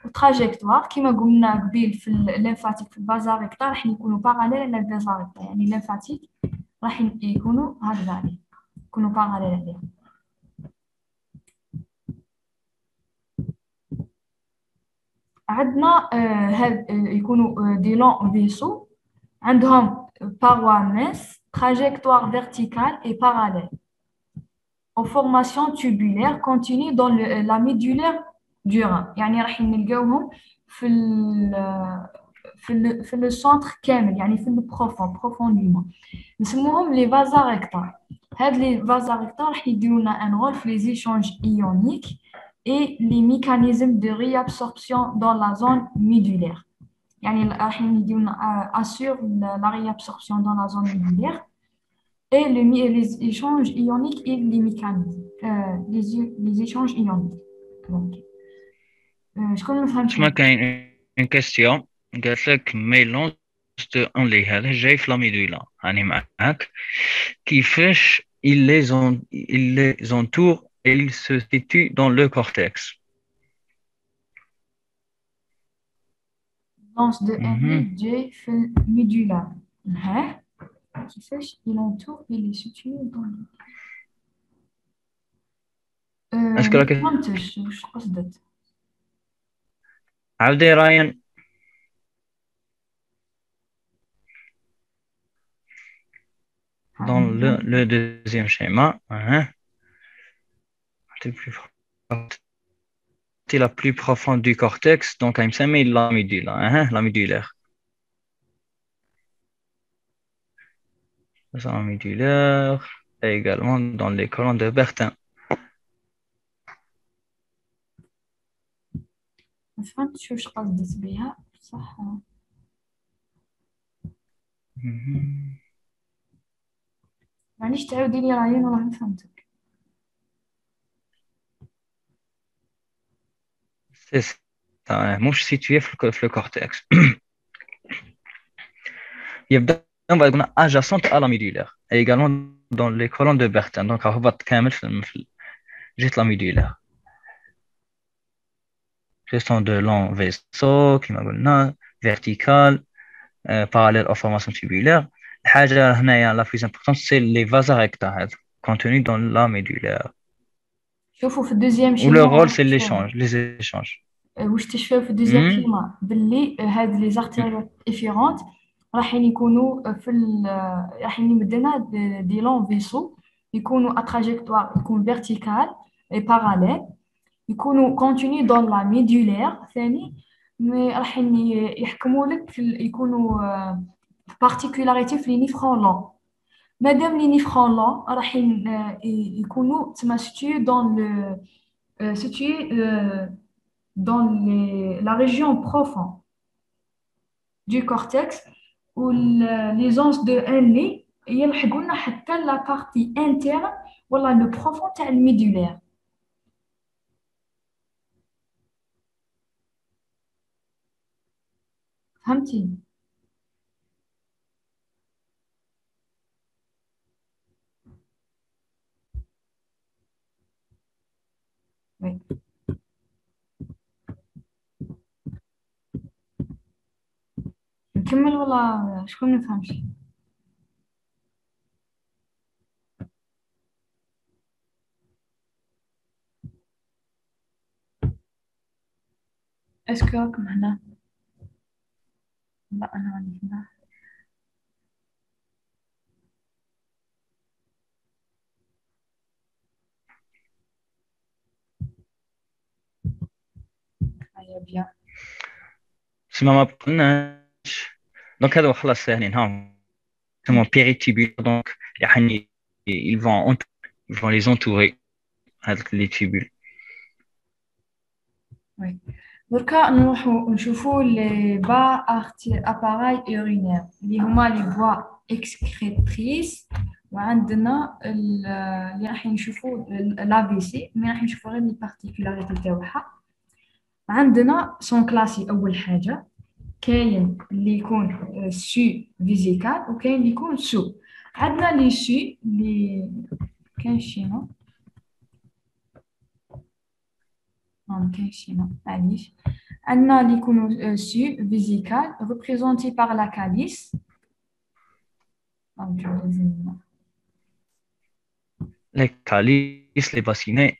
وتراجيكتوار كما قلنا قبيل في الليمفاتيك في الفازا ريكتا راح يكونوا parallèle على الفازا ريكتا. يعني الليمفاتيك راح يكونوا هكذا عليه يكونوا parallèle عليه. عندنا يكونوا دي لون فيسو عندهم paroi mince trajectoire verticale et parallèle en formation tubulaire continue dans la médulaire du rein. يعني راح نلقاوهم في السنتر كامل يعني في بروفونديمون نسموهم لي فازا ريكتا. هاد لي فازا ريكتا راح يديروا لنا ان رول في لي زيشانج ايونيك et les mécanismes de réabsorption dans la zone médulaire. يعني راح يديروا لنا assure la réabsorption dans la zone médulaire et les échanges ioniques et les mécanismes les échanges ioniques. Donc شكون ما فهمتش. تسمى كاين اون كاستيون قالت لك ميلونج دو اونلي هذا جاي في لاميدولا راني معاك كيفاش il les entoure et il se situe dans le cortex. Lance de Henry في الميدولا. ها كيفاش il entoure et il est situé dans le اسكو راك فهمتش واش قصدت. عاودي رايان. Dans le deuxième schéma, un peu plus fort. la plus profonde du cortex, donc il s'appelle la médula, hein, la médulaire. La médulaire, et également dans les colonnes de Bertin. ما فهمتش واش قصدت بها بصح. معليش تعاودي لي راهي انا راه فهمتك. C'est ça, مش situé في le cortex. يبدأ يكون adjacente à la médulaire et également dans les colonnes de Bertin. Donc هبط كامل في جهة la médulaire. Gestion de long vaisseau كما قلنا vertical parallèle aux formations tubulaires. الحاجة هنايا la plus importante c'est les vases recta contenus dans la médulaire. شوفوا في الدوزيام Ou le شيما rôle c'est l'échange, les échanges. واش تشفاو في الدوزيام شيما باللي هاد لي زارتيريات افيرونت راحين يكونوا في راحين يمدنا دي لون فيسو يكونوا اتراجيكتوار يكون فيرتيكال اي باراليل يكونوا كونتيني دون لا ميدولير ثاني مي راحين يحكموا لك يكونوا بارتيكولاريتي في لي نيفرون لون مادام لي نيفرون لون راحين يكونوا تما situés dans la région profonde du cortex où les onces de Henle يلحقوا لنا حتى la partie interne ولا le profond تاع الميدولير. فهمتي؟ وي. نكمل ولا شكون ما فهمش؟ اسكو راكم هنا؟ لا انا راني هنا. هيا بيان. سما ما قلناش دونك هذا خلاص يعني نهار ثم péritibulaire donc يعني ils vont les entourer هذوك les tubules. وي. دركا نروحو نشوفو لي با اباراي اورينير اللي هما لي فوا اكسكريتريس وعندنا اللي راح نشوفو لا في سي مي راح نشوفو غير لي بارتيكولاريتي تاعها. عندنا سون كلاسي اول حاجه كاين اللي يكون سو فيزيكال وكاين اللي يكون سو. عندنا لي سو اللي كاين شينو معليش. عندنا اللي يكونوا سو فيزيكال représenté par la calice. Les calices, les bassinets,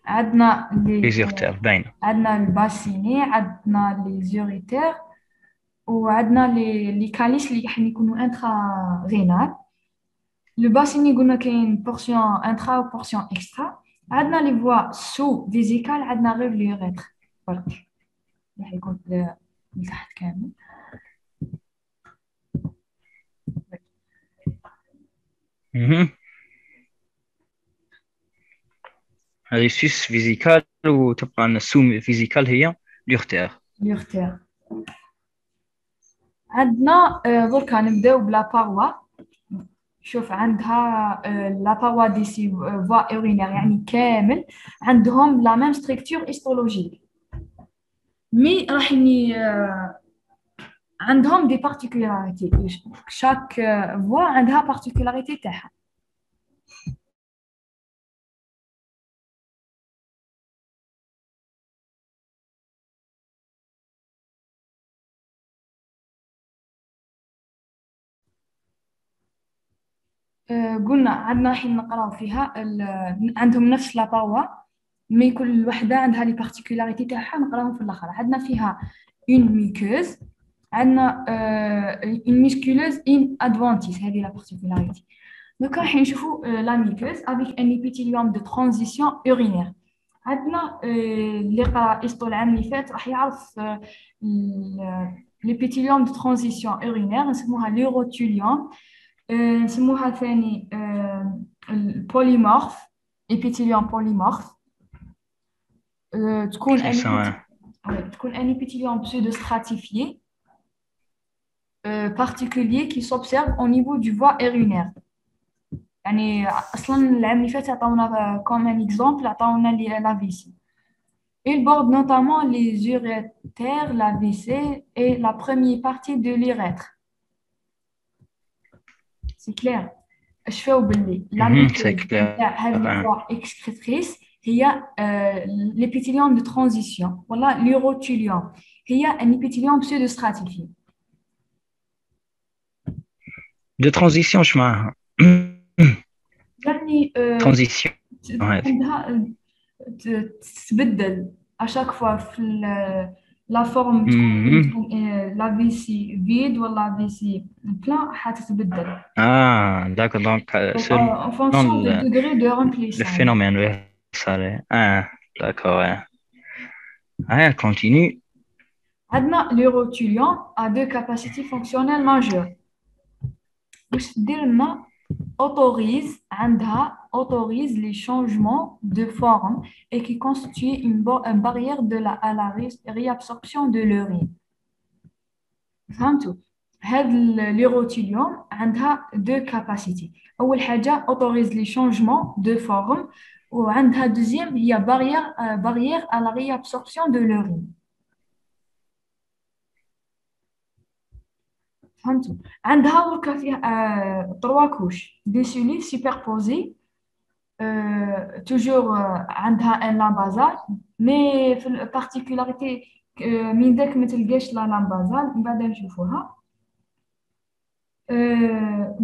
عندنا les urtères باين. عندنا الباسيني عندنا لي زوريتير وعندنا لي كاليس اللي راح يكونوا انترا رينال. لو باسيني قلنا كاين بورسيون انترا و بورسيون اكسترا. عندنا لي فوا سو فيزيكال عندنا غير لي يوريتر برك راح يكون لتحت كامل. هذه سوس فيزيكال وتبقى عندنا سو فيزيكال هي ليورتير. عندنا دركا نبداو بلا باروا. شوف عندها لا باروا دي سي فوا اورينير يعني كامل عندهم لا ميم ستركتور هيستولوجيك مي راح عندهم دي بارتيكولاريتي شاك فوا عندها بارتيكولاريتي تاعها. قلنا عندنا حين نقراو فيها عندهم نفس لا باروا مي كل وحده عندها لي بارتيكولاريتي تاعها نقراهم في الاخر. عندنا فيها اون ميكوز عندنا اون ميسكولوز ان ادفانتيس هذه لا بارتيكولاريتي. دونك راح نشوفوا لا ميكوز افيك ان ابيثيليوم دو ترانزيسيون اورينير. عندنا اللي قرا إسطو العام اللي فات راح يعرف l'épithélium de transition urinaire نسموها l'urothélium. نسموها ثاني البوليمورف épithélium polymorphe. تكون C'est ça, ouais. تكون un épithélium pseudo-stratifié particulier qui s'observe au niveau du voie urinaire. يعني اصلا العام اللي فات عطاونا comme un exemple عطاونا la vessie. Il borde notamment les urétères, la vessie et la première partie de l'urètre. C'est clair. Je fais oublier. La C'est clair. la voie excrétrice, il y a l'épithélium de transition. Voilà l'urothélium. Il y a un épithélium pseudo-stratifié. De transition, je m'en. يعني Transition. Ouais. عندها تتبدل à chaque fois في la forme la vessie vide ou la vessie plein حتتبدل. Ah, d'accord. Donc, En fonction du degré de le remplissage. phénomène, ouais, ça l'est. Ah, d'accord, ouais. Ouais, continue. عندنا l'urothélium a deux capacités fonctionnelles majeures. واش دير لنا autorise les changements de forme et qui constitue une barrière à la réabsorption de l'urine. فهمتوا؟ هذا l'urothélium عندها deux capacités. أول حاجة autorise les changements de forme وعندها deuxième هي barrière à la réabsorption de l'urine. فهمتوا؟ عندها دركا فيها trois couches des cellules superposées toujours عندها un lin basal mais في البارتيكولاريتي من ذاك ما تلقاش لا lin basal من بعد نشوفوها.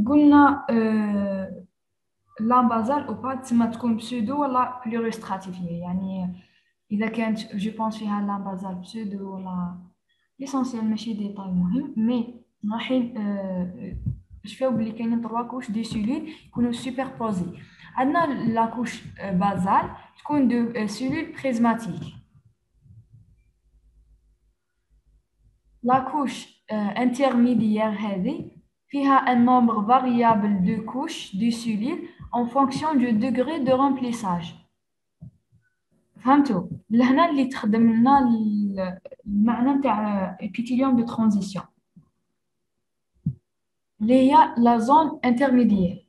قلنا lin basal او با تسمى تكون بسودو ولا بلوريستراتيفيه. يعني اذا كانت جو بونس فيها lin basal بسودو ولا ليسونسيال ماشي ديتاي مهم مي رايحين شفاو بلي كاينين 3 كوش دي سيلول يكونوا سوبربوزي. عندنا لا كوش بازال تكون دو سيلول بريزماتيك. لا كوش انترميديير هذه فيها ان نومبر فاريابل دو كوش دي سيلول en fonction du degré de remplissage. فهمتوا؟ لهنا اللي تخدم لنا المعنى نتاع épithélium de transition اللي هي لا زون انترميديير.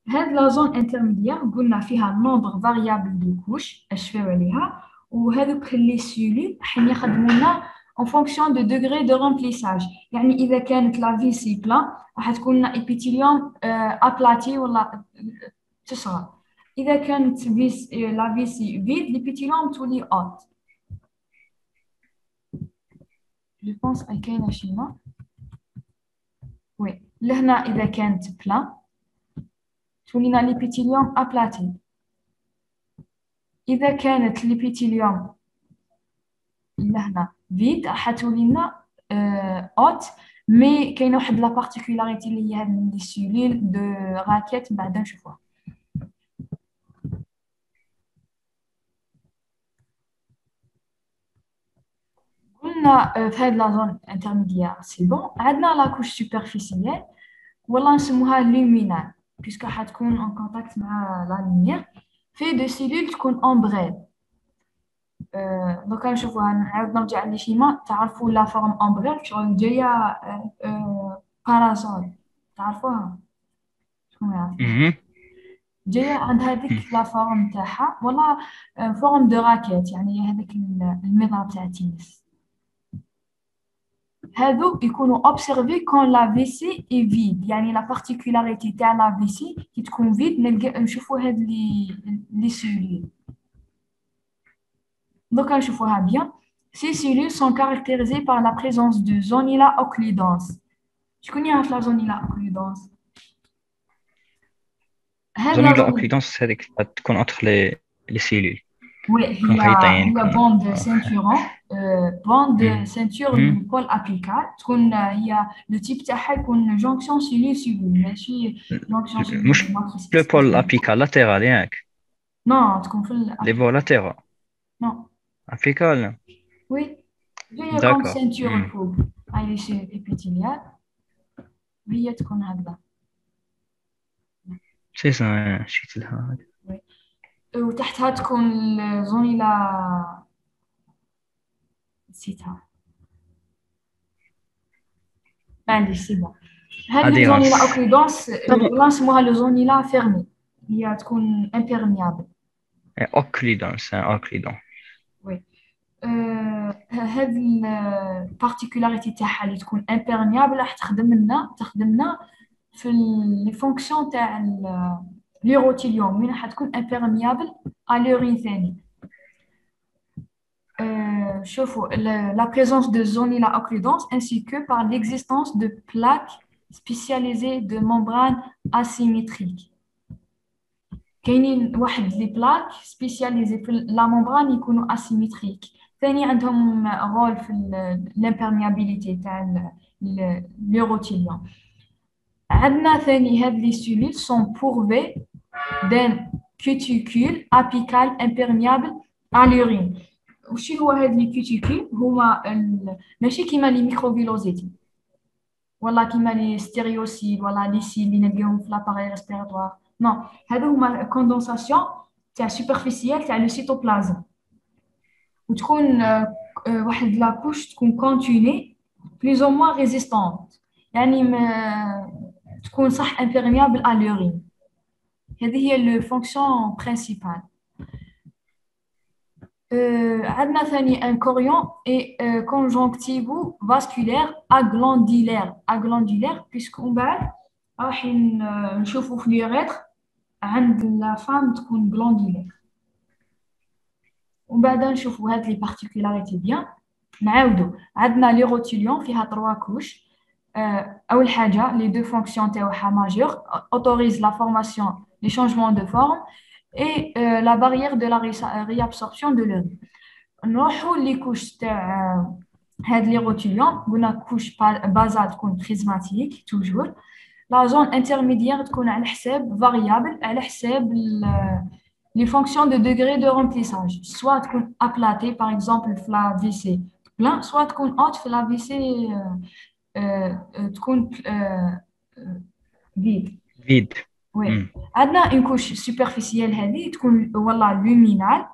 هاد لا زون انترميديير قلنا فيها نومبر فاريابل دو كوش اشفاو عليها وهذوك لي سيلول راح يخدموا لنا en fonction de degré de remplissage. يعني اذا كانت لا فيسي بلان راح تكون لنا épithélium ابلاتي ولا تصغر. اذا كانت لا فيسي فيد l'épithélium تولي اوت. جو بونس اي كاينه شيما وي لهنا اذا كانت بلان تولينا l'épithélium aplati. إذا كانت l'épithélium لهنا vide راح تولينا haute مي كاينه واحد لا بارتيكولاريتي اللي هي هاد لي سيلول دو راكيت من بعد نشوفوها. قلنا في هاد لا زون انترميديير سي بون. عندنا لا كوش سوبرفيسيال والله نسموها لومينال بيسكو حتكون en contact مع لا lumière في دو سيلول تكون امبريل. دوكا نشوفوها نعاود نرجع لشيما تعرفوا لا فورم امبريل شغل جايه باراسول تعرفوها شكون يعرف جايه عندها هذيك لا فورم تاعها ولا فورم دو راكيت يعني هذاك المضرب تاع التنس. هادو يكونوا اوبسيرفي كون لا فيسي اي فيد يعني لا بارتيكولاريتي تاع لا فيسي كي تكون فيد نشوفوا هاد لي سيلول. Donc, bien. Ces cellules sont caractérisées par la présence de zonula occludens. Tu connais la zonula occludens? Zonula occludens, c'est entre les cellules. Oui, il y a bande ceinturon, bande ceinture du pôle apical. Il y a le type de une jonction cellule-cellule, mais si jonction cellule. Le pôle apical latéral, Non, تكون في Les bords latéraux. non. Apical. Oui. هي comme D'accord. ceinture Hmm. الفوق. هاي شي épithélial. وهي تكون هكذا. C'est ça, شفت لها. Oui. وتحتها تكون الزونيلا نسيتها. معليش سي بون. هذه الزونيلا Adhérence. اوكليدونس طبعا. ولا نسموها لو زونيلا فيرمي. هي تكون امبيرميابل. Occludence, hein, occludent. وي. هذه البارتيكولاريتي تاعها اللي تكون امبيرميابل راح تخدمنا في لي فونكسيون تاع ليروتيليوم وين راح تكون امبيرميابل ا لورين ثاني. شوفوا la présence de zonula occludens ainsi que par l'existence de plaques spécialisées de membranes asymétriques. كاينين واحد لي بلاك سبيسياليزي في لا ممبران يكونوا اسيمتريك. ثاني عندهم رول في الامبرميابيليتي تاع النيوروتيليوم. عندنا ثاني هاد لي سيلول سون بورفي دان كوتيكول ابيكال امبرميابل ا لورين. وش هو هاد لي كوتيكول؟ هما ماشي كيما لي ميكروفيلوزيتي ولا كيما لي ستيريوسيل ولا لي سيل اللي نلقاهم في لاباري ريسبيراتوار. نو، هادو هما كوندونساسيون تاع سوبرفيسيال تاع لو سيتوبلازم وتكون واحد لاكوش تكون كونتيني بليز او موان ريزيستونت، يعني تكون صح امبيرميابل ا لورين. هذه هي لو فونكسيون برينسيبال. عندنا ثاني ان كوريون اي كونجونكتيفو فاسكولير اغلانديلير بيسك من بعد راح نشوفوا في اليوريتر عند لا فام تكون غلانديلير. ومن بعد نشوفوا هاد لي بارتيكولاريتي بيان. نعاودوا عندنا لي روتيليون فيها 3 كوش. اول حاجه لي دو فونكسيون تاعها ماجور اوتوريز لا فورماسيون لي شانجمون دو فورم et la barrière de la réabsorption de l'urine. نروحوا لي كوش تاع هاد لي روتيليون. قلنا كوش بازال تكون بريزماتيك توجور. لا زون انترميديير تكون على حساب فاريابل على حساب لي فونكسيون دو دوغري دو رومبليساج، سوا تكون ابلاتي باغ اكزومبل في لا فيسي بلان، سوا تكون اوت في لا فيسي تكون فيد. Vide. وي. عندنا اون كوش سوبرفيسيال هذه تكون والله لومينال،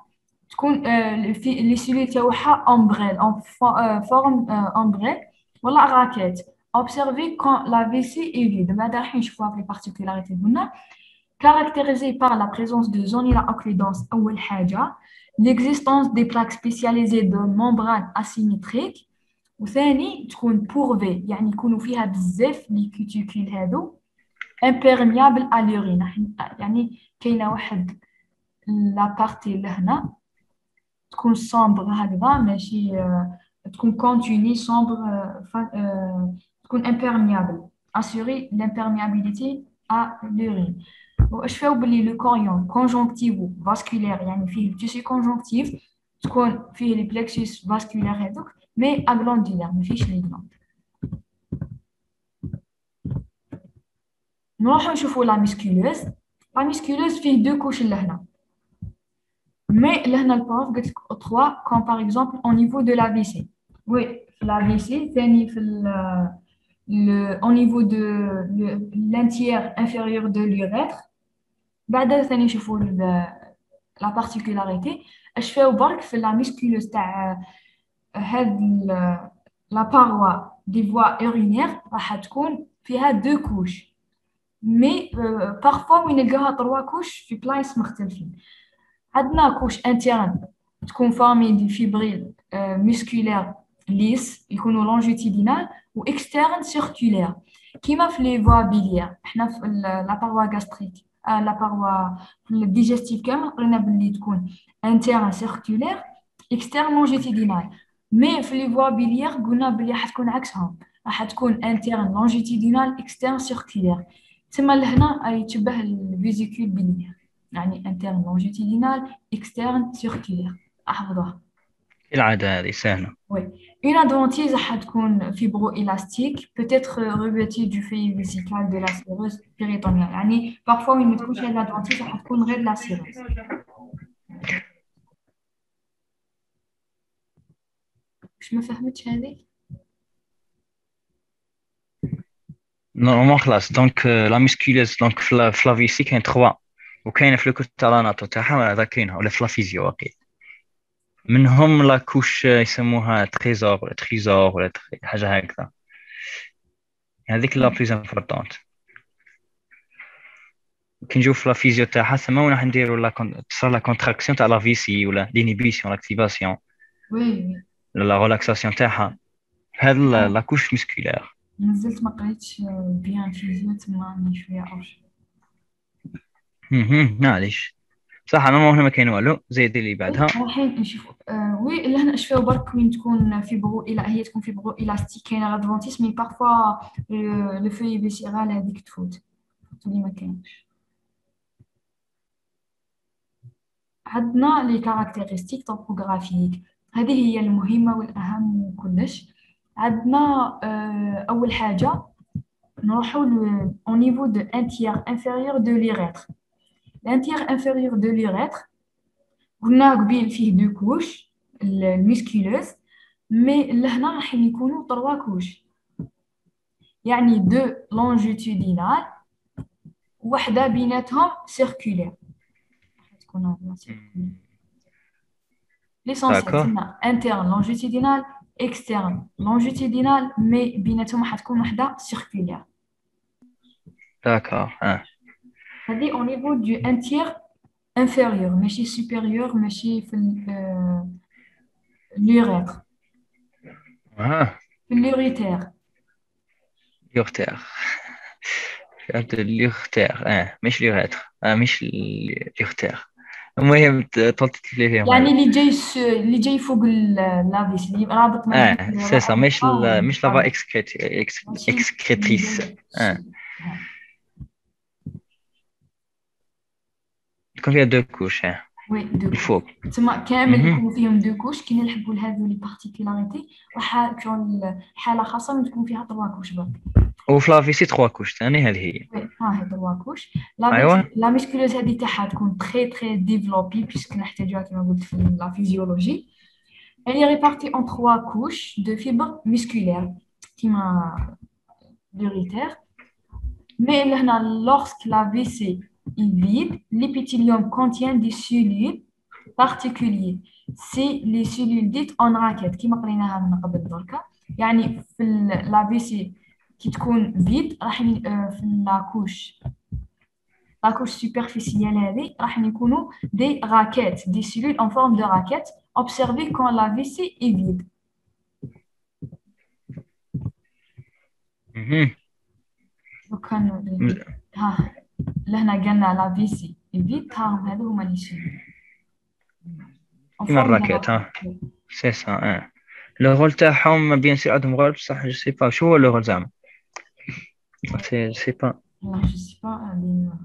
تكون في لي سيلول تاعها امبريل اون فورم امبريل ولا راكيت. observer quand la vessie est vide. بعد راح نشوفوها في particularité هنا. caractérisée par la présence de zonula occludens أول حاجة، l'existence des plaques spécialisées de membranes asymétriques، وثاني تكون pourvée يعني يكونوا فيها بزاف لي كوتيكول هادو imperméable à l'urine. يعني كاينه واحد لابارتي لهنا تكون صامبر هكذا ماشي تكون كونتيني صامبر تكون imperméable assurer l'imperméabilité à l'urine. واش فاو بلي لو كوريون كونجونكتيفو فاسكولير يعني فيه تيسي كونجونكتيف تكون فيه لي بلكسيس فاسكولير هذوك مي اغلانديلير ما فيش لي غلاند. نروحو نشوفو لا ميسكولوز. لا ميسكولوز فيه دو كوش لهنا مي لهنا البروف قلت لك 3 كون باغ اكزومبل او نيفو دو لا فيسي. وي في لا فيسي ثاني في au niveau de l'entière inférieure de l'urètre. بعد ثاني نشوفو لا بارتيكولاريتي اش فيها برك في لا ميسكولوز تاع هاد لا باروا دي فوا اورينير راح تكون فيها دو كوش مي بارفوا وين نلقاها 3 كوش في بلايص مختلفين. عندنا كوش انترن تكون فامي دي فيبريل مسكولير ليس يكونوا لونجيتيدينال و اكسترن سيركولير كيما في لي فوا بيليير. احنا في لا باروا غاستريك لا باروا الديجستيف كامل قلنا باللي تكون انترن سيركولير اكسترن لونجيتيدينال، مي في لي فوا بيليير قلنا باللي حتكون عكسهم، راح تكون انترن لونجيتيدينال اكسترن سيركولير. تما لهنا يتشبه الفيزيكول بيليير يعني interne longitudinal externe circulaire. أحفظها. العادة هذه سهلة. Oui. Une adventise حتكون fibro-élastique, peut être revêtue du feuillet vésical de la séreuse péritonéale. يعني parfois وين ما تكونش هاد l'adventise حتكون غير la séreuse. واش ما فهمتش هذه. نورمالمون خلاص دونك لا ميسكولوز دونك في لا فيسي كاين 3 وكاين في الكود تاع لا ناتو تاعها هذا كاينها ولا في لا فيزيو واقيلا منهم لا كوش يسموها تريزور ولا تريزور ولا حاجه هكذا هذيك لا بليز امبورطونت كي نجيو في لا فيزيو تاعها ثما وين راح نديرو تصرا لا كونتراكسيون تاع لا فيسي ولا لينيبيسيون لاكتيفاسيون وي لا ريلاكساسيون تاعها هاد لا كوش مسكولير مازلت ما قريتش بيان فيزيو تما راني شويه عرش. معليش صح انا هنا ما كاين والو زيد اللي بعدها الحين نشوف وي لهنا اشوفوا برك وين تكون في بغو الى هي تكون في بغو الاستيك كاينه لادفونتيس مي بارفوا لو فوي بيسيغال هذيك تفوت اللي ما كاينش. عندنا لي كاركتيرستيك توبوغرافيك هذه هي المهمه والاهم من كلش. عندنا اول حاجه نروحوا au niveau de un tiers inférieur de l'urètre. Un tiers inférieur de l'urètre قلنا قبيل فيه دو كوش الميسكيلوز مي لهنا راح يكونوا 3 كوش يعني 2 لونجيتودينال وحده بيناتهم سيركولير تكون هذه سيركولير ليسونسيال تسمى انترن لونجيتودينال اكسترن لونجيتودينال مي بيناتهم حتكون وحده سيركولير. داكور هذه au niveau du un tiers inférieur ماشي supérieur ماشي في l'urètre في l'urétère l'urétère de l'urétère مش l'urétère مش l'urétère المهم طلت لي فيهم يعني اللي جاي فوق اللافيس اللي رابط ما بين سي سا مش لافا اكسكريتريس يكون فيها 2 كوش وي 2 الفوق تما كامل يكونوا فيهم 2 كوش كي نلحقوا لهذو لي بارتيكولاريتي راح تكون حاله خاصه من تكون فيها 3 كوش برك وفي لافيسي 3 كوش ثاني هذه هي ها هي 3 كوش. ايوا لا ميسكولوز هذه تاعها تكون تري ديفلوبي بيسك نحتاجوها كما قلت في لا فيزيولوجي. Elle est répartie en 3 couches de fibres musculaires كما l'urétère. Mais là, lorsque la vessie est vide, l'épithélium contient des cellules particulières. C'est les cellules dites en raquette كما قريناها من قبل دركا. يعني في la vessie qui تكون vide راح في la couche superficielle هذه راح يكونوا des raquettes, des cellules en forme de raquettes observées quand la vessie est vide. وكانوا ها لهنا قلنا لا فيسي الفيت ها هذو هما اللي يشيلوا كيما الراكيت سي سا لو رول تاعهم بيان سي عندهم رول بصح جو سي با شو هو لو رول زعما سي با لا جو سي با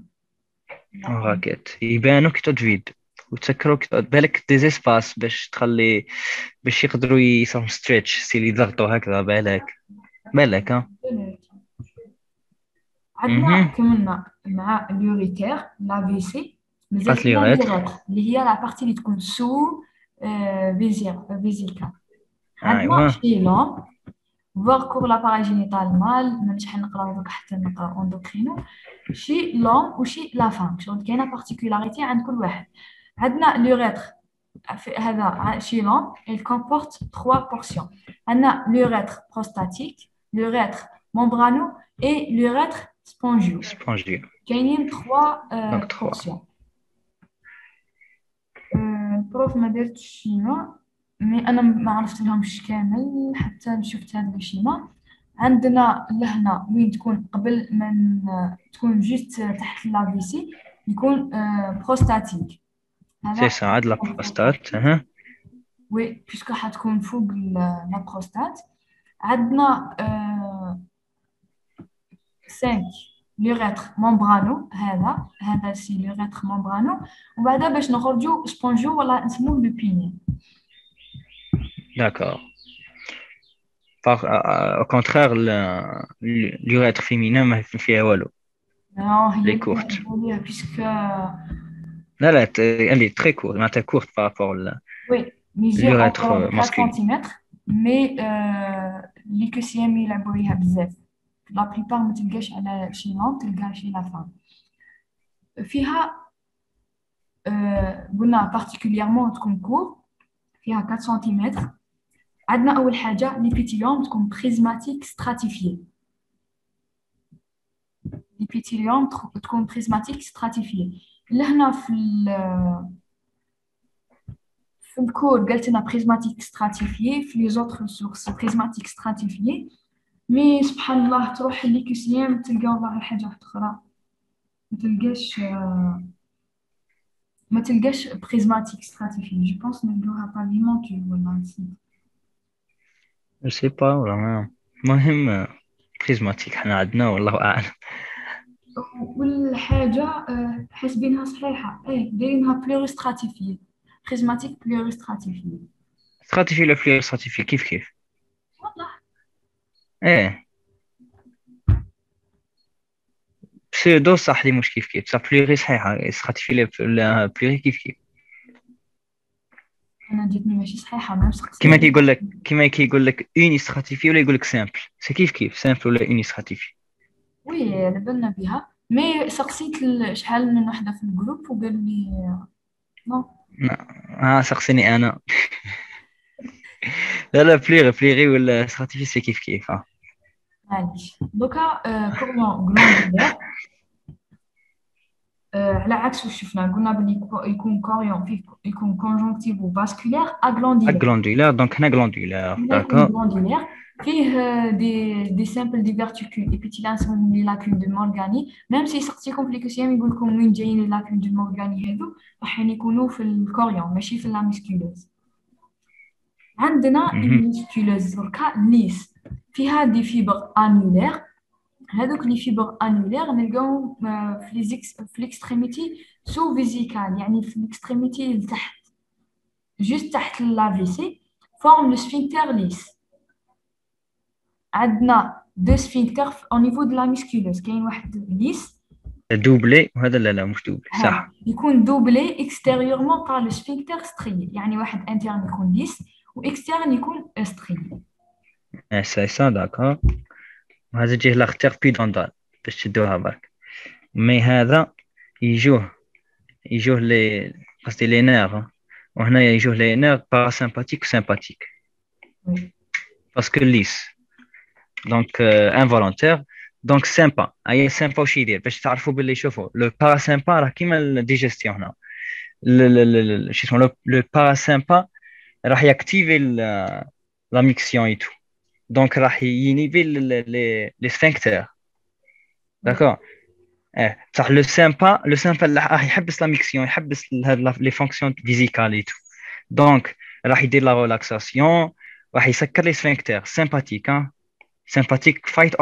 راكيت يبانو كي تفيد وتسكروا بالك دي اسباس باش يقدروا يصيروا ستريتش سي يضغطوا هكذا بالك عندنا كملنا مع اليوريتير لا فيسي اللي هي لا بارتي اللي تكون سو فيزيكال. عندنا شيلون فور لاباراي جينيتال مال مانيش حنقراو دوك حتى نقرا اندوكرينو شي لون وشي لا فام شغل كاينه بارتيكولاريتي عند كل واحد. عندنا لوريتر هذا شي لون il comporte 3 portions. عندنا l'urètre prostatique, l'urètre membraneux et l'urètre spongieux. كاينين 3 portions. البروف ما درتش شيما مي انا ما عرفت لهمش كامل حتى شفت هذا الشيما. عندنا لهنا وين تكون قبل من تكون جوست تحت لافيسي يكون بروستاتيك. سي سا عاد لا بروستات وي بيسكو حتكون فوق لا بروستات. عندنا 5 لوريتر ممبرانو هذا سي لوريتر ممبرانو وبعدا باش نخرجوا سبونجو ولا نسموه لو بيني. داكور au contraire l'urètre féminin ما فيها والو لي كورت بيسك لا elle est très courte معناتها courte par rapport oui mesure 4 cm مي اللي كسيام يلعبوا بيها بزاف لا بليبار ما تلقاش على شي لون تلقاها شي لا فام فيها قلنا بارتيكوليرمون تكون كور فيها 4 سنتيمتر عندنا اول حاجه ليبيتيليوم تكون بريزماتيك ستراتيفيي ليبيتيليوم تكون بريزماتيك ستراتيفيي لهنا في الكور قالت لنا بريزماتيك ستراتيفيي في لي زوتر سورس بريزماتيك ستراتيفيي مي سبحان الله تروح ليكسيام تلقى والله حاجه واحده اخرى ما تلقاش ما تلقاش بريزماتيك ستراتيفيي جو بونس نلقاوها بارليمونتير ولا نسيت جو سي با والله المهم بريزماتيك حنا عندنا والله اعلم. والحاجه حاسبينها صحيحه دايرينها بلوري ستراتيفيي بريزماتيك بلوري ستراتيفيي ستراتيفي ولا فلير ستراتيفي كيف والله ايه بسيدو صح لي مش كيف بصح بلوري صحيحه ستراتيفي ولا بلوري كيف انا جاتني ماشي صحيحه ما كيما كيقول لك اوني ستراتيفي ولا يقول لك سامبل سي كيف سامبل ولا اوني ستراتيفي. وي لبنا بها مي سقسيت شحال من وحده في الجروب وقال لي نو سقسيني انا. لا بليغي ولا استراتيجي سي كيف معليش دوكا كوريون غلوندولار على عكس واش شفنا قلنا بلي يكون كوريون فيه يكون كونجونكتيفو فاسكولير اغلوندولار غلوندولار دونك هنا غلوندولار هنا يكون داكور غلوندولار فيه دي سامبل ديفيرتيكول ايبيتيلانسون لي لاكون دو مورغاني ميم سي سقسيكم في ليكوسيام يقول لكم وين جايين لي لاكون دو مورغاني هذو راح يكونوا في الكوريون ماشي في لاميسكولوز عندنا الميسكولوز دركا ليس فيها دي فيبر انولير هذوك لي فيبر انولير نلقاهم في الاكستريميتي سو فيزيكال يعني في الاكستريميتي لتحت جوست تحت لافيسي فورم لو سفينكتر ليس عندنا دو سفينكتر او نيفو دو لا ميسكولوز كاين واحد ليس دوبلي وهذا لا مش دوبلي صح يكون دوبلي اكستيريورمون بار لو سفينكتر ستري يعني واحد انترن يكون ليس واكسترن يكون ستري سي سا داكور وهذا جيه لاختيار بيدوندال باش تدوها برك مي هذا يجوه لي قصدي لي نير وهنا يجوه لي نير باراسمباتيك وسمباتيك باسكو ليس دونك انفولونتير دونك سامبا اي سامبا واش يدير باش تعرفوا باللي شوفوا لو باراسمبا راه كيما الديجيستيون هنا شو اسمه لو باراسمبا راح ياكتيفي لا ميكسيون اي تو دونك راح ينيبي لي سفنكتر داكور صح لو سامبا راح يحبس لا ميكسيون يحبس لي فونكسيون فيزيكال اي تو دونك راح يدير لا ريلاكساسيون راح يسكر لي سفنكتر سيمباتيك سيمباتيك فايت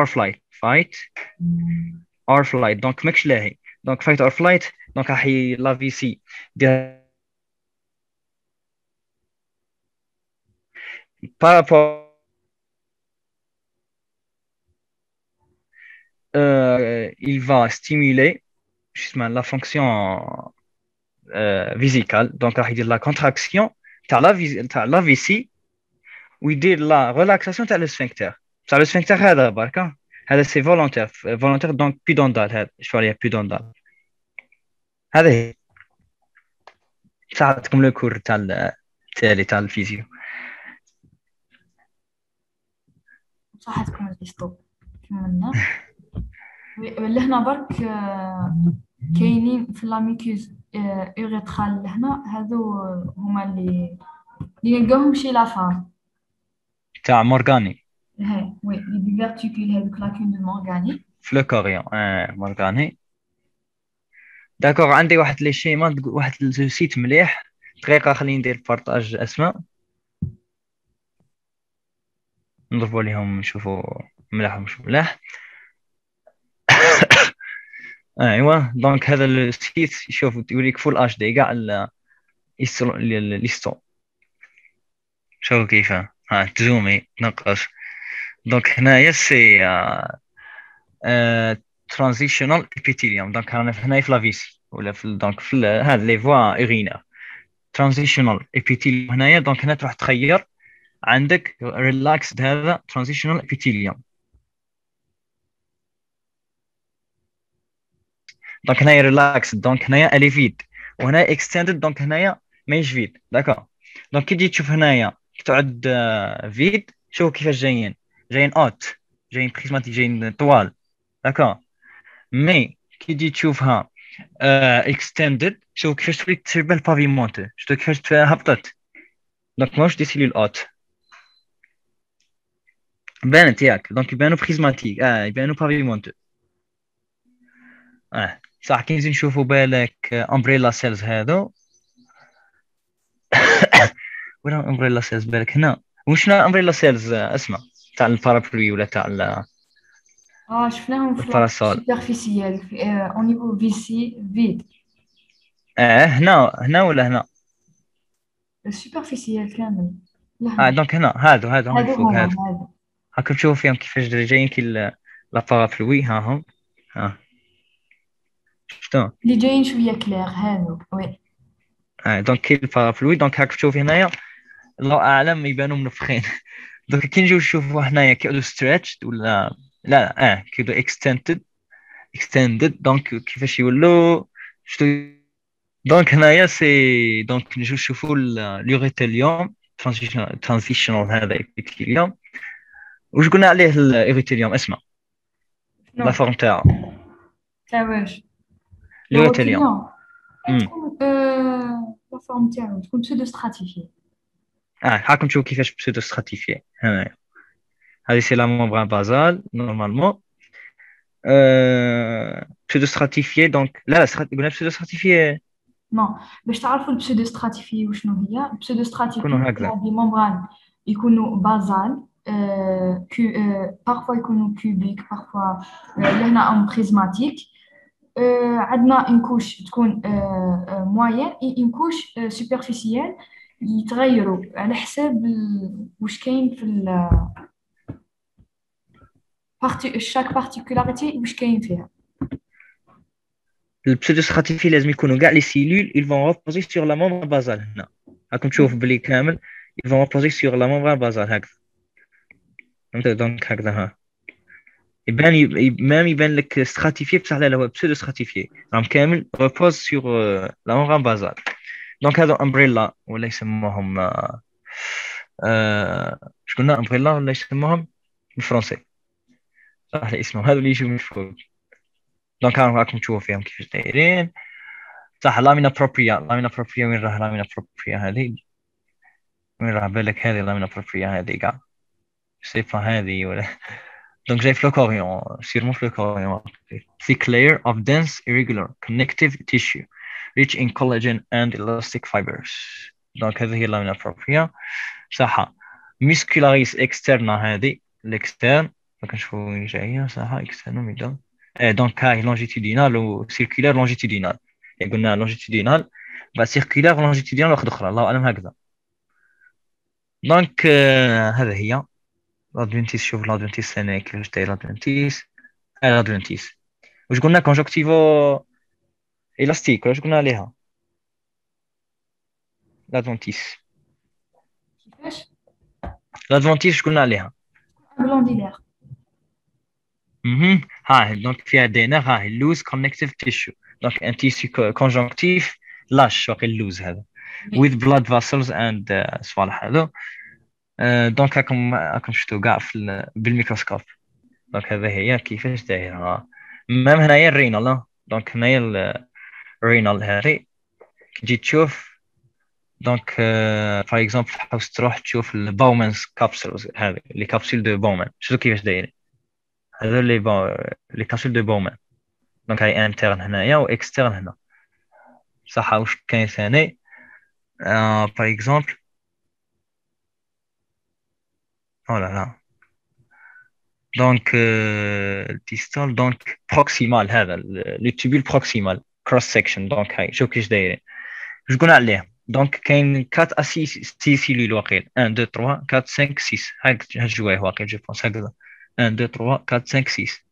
اور فلايت دونك ماكش لاهي دونك فايت اور فلايت دونك راح لا في سي بارابور il va stimuler justement la fonction vésicale donc راح يدير la contraction تاع la vessie ويدير la relaxation تاع le sphincter تاع le sphincter هذا برك هذا سي فولونتير دونك بيدوندال هذا شو عليها بيدوندال هذا هي ساعدتكم لو كور تاع الفيزيو صحتكم الاسطوب كملنا لهنا برك كاينين في لاميكوز اوريترال لهنا هذو هما اللي نلقاهم شي لافام تاع مورغاني وي لي ديفيرتيكول هذوك لاكون دو مورغاني في لو كوريون مورغاني داكوغ عندي واحد لي شيما واحد السيت مليح دقيقه خليني ندير بارطاج اسماء نضربوا عليهم نشوفوا ملاح مش ملاح ايوا دونك هذا السيت شوف يوريك فول اتش دي كاع ليستو شوف كيف تزومي تنقص دونك هنايا سي ترانزيشنال ابيثيليوم دونك رانا هنايا في لافيسي ولا في دونك في هاد لي فوا اورينير ترانزيشنال ابيثيليوم هنايا دونك هنا تروح تخير عندك relaxed هذا transitional epithelium. دونك هنايا relaxed دونك هنايا الي فيد، وهنا extended دونك هنايا ماهيش فيد. داكا دونك كي تجي تشوف هنايا كي تعد فيد، شوف كيفاش جايين اوت، جايين بريزماتيك، جايين طوال. داكا مي كي تجي تشوفها extended، شوف كيفاش تولي تشبه البافيمونت، شوف كيفاش هبطت. دونك ماهوش دي سيلول اوت، بانت ياك. دونك يبانو بريزماتيك، يبانو بافيمونت. صح. كي نزيد نشوفوا بالك امبريلا سيلز هذو. وين امبريلا سيلز بالك هنا؟ وشنو امبريلا سيلز؟ اسمع، تاع البارابلوي ولا تاع شفناهم في الباراسول. سوبرفيسيال او نيفو فيسي فيد. هنا ولا هنا؟ السوبرفيسيال كامل لهنا. دونك هنا هادو هم هادو الفوق هما هادو. هادو. هاكم تشوفوا فيهم كيفاش جايين كي البارابلوي. ها هم. شفتوا؟ اللي جايين شوية كلير هادو وي. دونك كي البارابلوي، دونك هاك تشوفي هنايا الله اعلم يبانوا منفخين. دونك كي نجيو نشوفوا هنايا كيعودوا ستريتش ولا لا كيعودوا اكستندد دونك كيفاش يولوا. شتو؟ دونك هنايا سي دونك نجيو نشوفوا اليوريتيليوم ترانزيشنال هذا ابيثيليوم. واش قلنا عليه الابيثيليوم؟ اسمع لا فورم تاعو. تاع واش؟ اليوريتيليوم تكون لا فورم تاعو تكون بسودو ستراتيفي. هاكم تشوفوا كيفاش بسودو ستراتيفي. هنايا هذه سي لا ممبران بازال نورمالمون بسودو ستراتيفي. دونك لا قلنا بسودو ستراتيفي. نو، باش تعرفوا البسودو ستراتيفي وشنو هي. البسودو ستراتيفي يكونوا هكذا. هذه ممبران يكونوا بازال، بارفوا يكونوا كوبيك، بارفوا لهنا ام بريزماتيك. عندنا ان كوش تكون موين، ان كوش سوبرفيسيال يتغيروا على حساب واش كاين في شاك بارتيكولاريتي واش كاين فيها. البسودو ستراتيفي لازم يكونوا كاع لي سيلول ils vont reposer sur la membrane basale. هنا راكم تشوف بلي كامل ils vont reposer sur la membrane basale هكذا. فهمت؟ دونك هكذا ها مام يبان لك ستراتيفي، بصح لا هو بسودو ستراتيفي، راهم كامل repose sur la membrane basale. دونك هذو امبريلا ولا يسموهم اش قلنا؟ امبريلا ولا يسموهم بالفرنسي؟ صح لي اسمهم هذو اللي يجوا من فوق. دونك راكم تشوفوا فيهم كيفاش دايرين. صح. لامينا بروبريا وين راه لامينا بروبريا هذه؟ وين راه بالك هذه لامينا بروبريا هذه كاع؟ سي با هذه ولا؟ دونك جاي في لوكوريون، سيرمون في لوكوريون. thick layer of dense irregular connective tissue rich in collagen and elastic fibers. دونك هذه هي لامينا بروبريا. صح. muscularis externa هذه الاكسترن. دونك نشوفوا وين جايه. صح اكسترن ميدون. دونك هاي لونجيتودينال و سيركولار لونجيتودينال. قلنا لونجيتودينال بعد سيركولار لونجيتودينال واحد اخرى الله اعلم هكذا. دونك هذا هي لادفنتيس. شوف لادفنتيس هنا كيفاش داير لادفنتيس. لادفنتيس واش قلنا؟ كونجكتيفو الاستيك واش قلنا عليها؟ لادفنتيس كيفاش؟ لادفنتيس قلنا عليها؟ جلونديلير. ها دونك فيها دينا ها لوز كونكتيف تيشو. دونك ان تيسو كونجكتيف لاش واقي اللوز هذا with blood vessels and صوالح هذا. دونك راكم شفتوا كاع بالميكروسكوب. دونك هذا هي كيفاش دايره. مام هنايا الرينال. دونك هنايا الرينال هذه كي تجي تشوف دونك باغ اكزومبل تحوس تروح تشوف الباومانز كابسولز هذه لي كابسول دو بومان. شفتوا كيفاش دايرين هذو لي كابسول دو بومان. دونك هاي انترن هنايا و اكسترن هنا. صح. واش كاين ثاني؟ باغ اكزومبل لا لا دونك الديستال دونك بروكسيمال هذا لو تيبول بروكسيمال كروس سيكشن. دونك هاي شوف كيفاش دايرين. واش قلنا عليه؟ دونك كاين 4 ا 6 سيلول واقيل 1 2 3 4 5 6 هاك هاد جوايه واقيل جو بونس هكذا 1 2 3 4 5 6.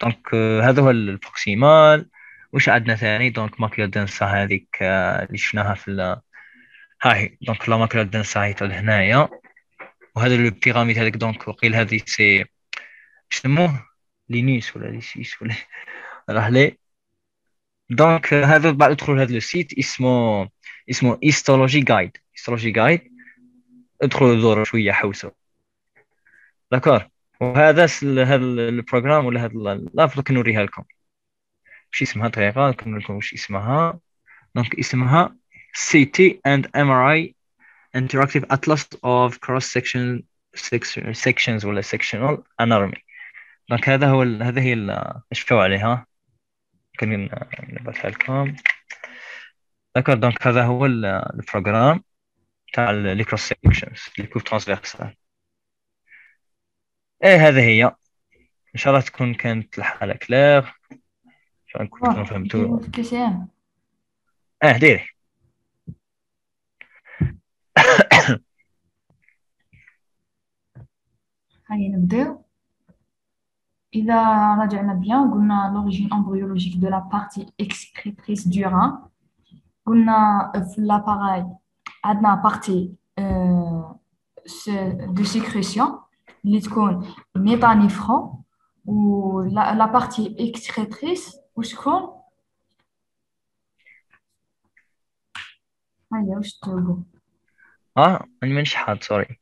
دونك هذا هو البروكسيمال. واش عندنا ثاني؟ دونك ماكيولا دنسا هذيك اللي شفناها في هاي دونك لا ماكولا دنسا هي تاع هنايا، وهذا لو بيراميد هذاك دونك وقيل هذه سي يسموه لينيس ولا ليسيس ولا راه لي. دونك هذا بعد ادخل هذا السيت اسمه هيستولوجي جايد. هيستولوجي جايد ادخلوا دوروا شويه حوسوا. داكور. وهذا هذا البروجرام ولا هذا الافضل كنوريها لكم وش اسمها دقيقه نكمل لكم وش اسمها. دونك اسمها CT and MRI Interactive Atlas of Cross Section sections ولا sectional anatomy. دونك هذا هو هذا هي اشفوا عليها كان نبعثها لكم. داكور. دونك هذا هو البروجرام تاع لي كروس سيكشنز لي كوب ترانسفيرسال. ايه هذه هي. ان شاء الله تكون كانت الحاله كلير، ان شاء الله تكونوا فهمتوا. ديري. هيا نبداو. إذا رجعنا بيان قلنا l'origine embryologique de la partie excrétrice du rein. قلنا في l'appareil عندنا partie de sécrétion اللي تكون métanéphron و la partie excrétrice وشكون هيا واش تقول أنا مانيش حاط سوري.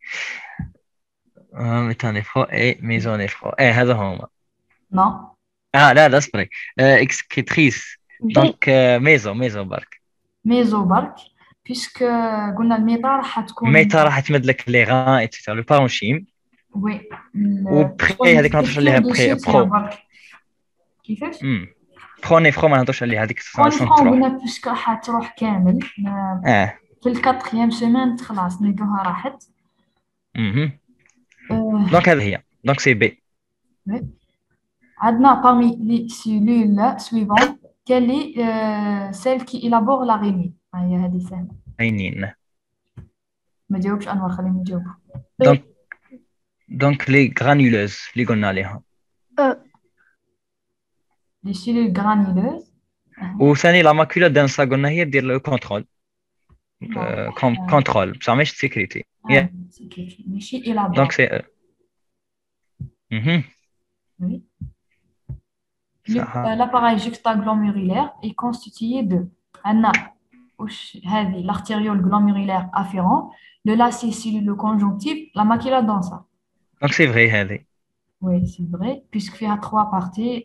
ميتانيفرو اي ميزونيفرو هذا هما. نو لا اصبري. اكسكريتريس دونك ميزو برك بيسك قلنا الميتا راح تكون ميتا راح تمد لك لي غان ايتترا لو بارونشيم. وي وبخي هذيك نهضرش عليها بخي برو. كيفاش برونيفرو ما نهضرش عليها هذيك قلنا بيسك راح تروح كامل في الكاتريام سيمين خلاص نلقاوها راحت. دونك هذه هي. دونك سي بي. عندنا parmi les cellules suivantes quelle est celle qui élabore la rénine. هي هذه سهله. عينين. ما جاوبش انور خليهم يجاوبوا. دونك لي غرانيولوز اللي قلنا عليها. لي سيلول غرانيولوز. وثاني لا ماكولا دانسا قلنا هي دير لو كونترول. كونترول بصح ماشي سيكريتي. ماشي élabore. دونك سي L'appareil juxtaglomérulaire est constitué de l'artériole glomérulaire afférent, le lacet celluleux-conjonctif, la macula densa. Donc c'est vrai, هذه. Oui, c'est vrai, puisqu'il y a trois parties,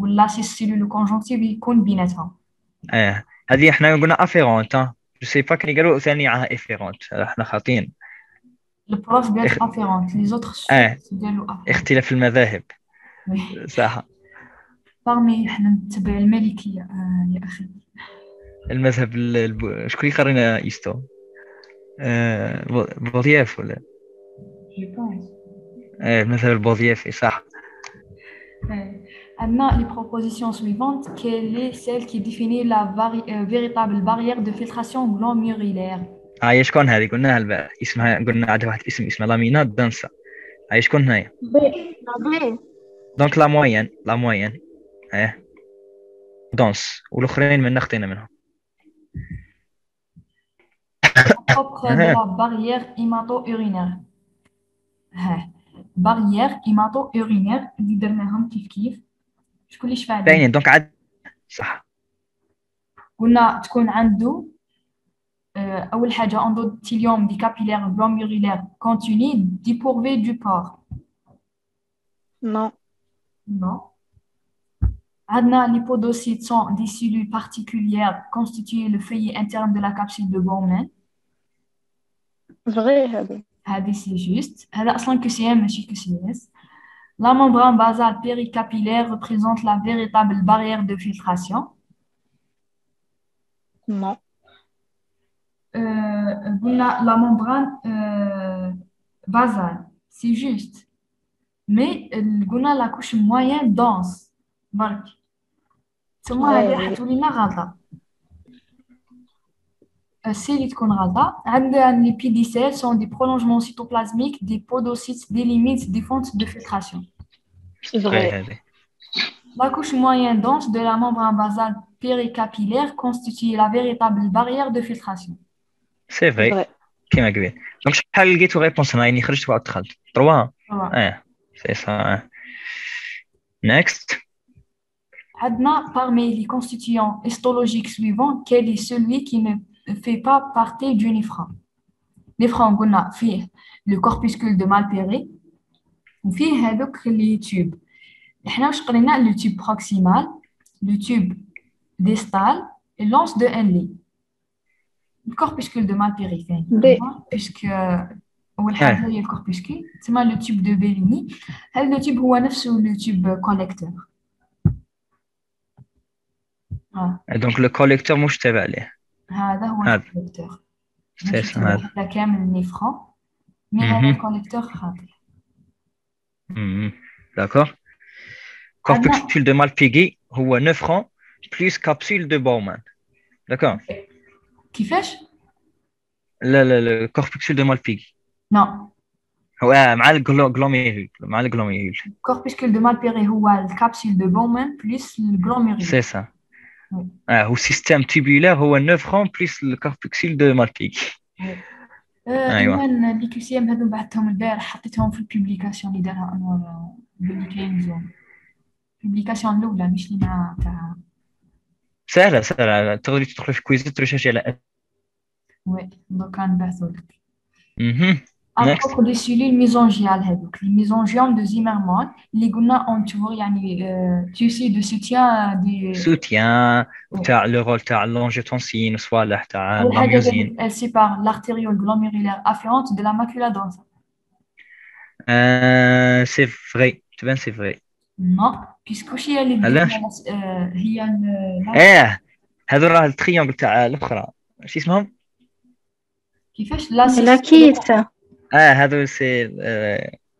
le lacet celluleux-conjonctif يكون بيناتهم. هذه احنا قلنا afférente. Je sais pas كان قالوا ثاني على afferente. احنا خاطين. Le prof doit être afférente, les autres ديالو afférente. اختلاف المذاهب. صح. parmi احنا نتبع المالكية يا أخي. المذهب شكون يقرينا إيستو؟ بوضياف ولا؟ المذهب البوضيافي صح. عندنا les propositions suivantes. Quelle est celle qui définit la véritable barrière de filtration glomérulaire? شكون هذه قلناها البارح اسمها قلنا عندها واحد اسم اسمها لامينات دانسا. شكون هنايا؟ بي. دونك لا موين دونس والاخرين من نخطينا منهم. propre de la barrière hémato-urinaire. barrière hémato-urinaire اللي درناهم كيف شكون اللي شفع باينين. دونك عاد صح قلنا تكون عنده اول حاجه اندوثيليوم دي كابيلير glomérulaire continu dépourvu du pore. Non. عندنا les podocytes sont des cellules particulières constituent le feuillet interne de la capsule de Bowman. vrai هذه c'est juste. هذا أصلاً QCM ماشي QCS. La membrane basale péricapillaire représente la véritable barrière de filtration. Non. قلنا la membrane basale c'est juste. Mais قلنا la couche moyenne dense. برك ثم هذه حتولينا غلطة. السي اللي تكون غلطة. عندنا les pédicelles sont des prolongements cytoplasmiques des podocytes délimitent des fentes de filtration. C'est vrai. La couche moyenne dense de la membrane basale péricapillaire constitue la véritable barrière de filtration. سي فري كيما قبيل. دونك شحال لقيتو ريبونس هنا يعني خرجت ودخلت 3 سي سا. نيكست. عندنا parmi les constituants histologiques suivants quel est celui qui ne fait pas partie du néphron. Néphron قلنا فيه le corpuscule de Malpéré وفيه هذوك les tubes. احنا واش قرينا le tube proximal, le tube distal et l'anse de Henle. Le corpuscule de Malpéré puisque أول حاجة هي الكوربuscule تسمى le tube de Bellini. هذا le tube هو نفسه le tube collecteur. دونك لو كوليكتور مش تابع ليه. هذا هو الكوليكتور. هذا كامل النيفرون مي هذا الكوليكتور خاطئ. داكور. corpuscule de Malpighi هو نيفرون بلس كابسول دو بومان. داكور. كيفاش؟ لا corpuscule de Malpighi. نو. هو مع الجلوميرول مع الجلوميرول. corpuscule de Malpéré هو الكابسول دو بومان بلس الجلوميرول. سي سا. هو سيستم تيبولار هو النيفرون بلس الكوربuscule دو Malpighi. ايوا لي كيو سي ام هذو بعثتهم البارح حطيتهم في البوبليكاسيون اللي دارها انور باللي كاين زوم. البوبليكاسيون الاولى مش اللي مع تاع سهله تقدري تدخلي في كويز تريشارجي على وي دوكا نبعثوا لك. Next. À propos des cellules mésangiales, les mésangiomes de Zimmermann, les gounas ont toujours tissu de soutien des. Soutien, le rôle de l'angiotensine, soit la myosine. Elle sépare l'artériole glomérulaire afférente de la macula dense. C'est vrai, c'est vrai. Non, puisque chez elle هي هذا راه التريانجل تاع الاخرى شو اسمهم؟ كيفاش لا كيس. هذا سي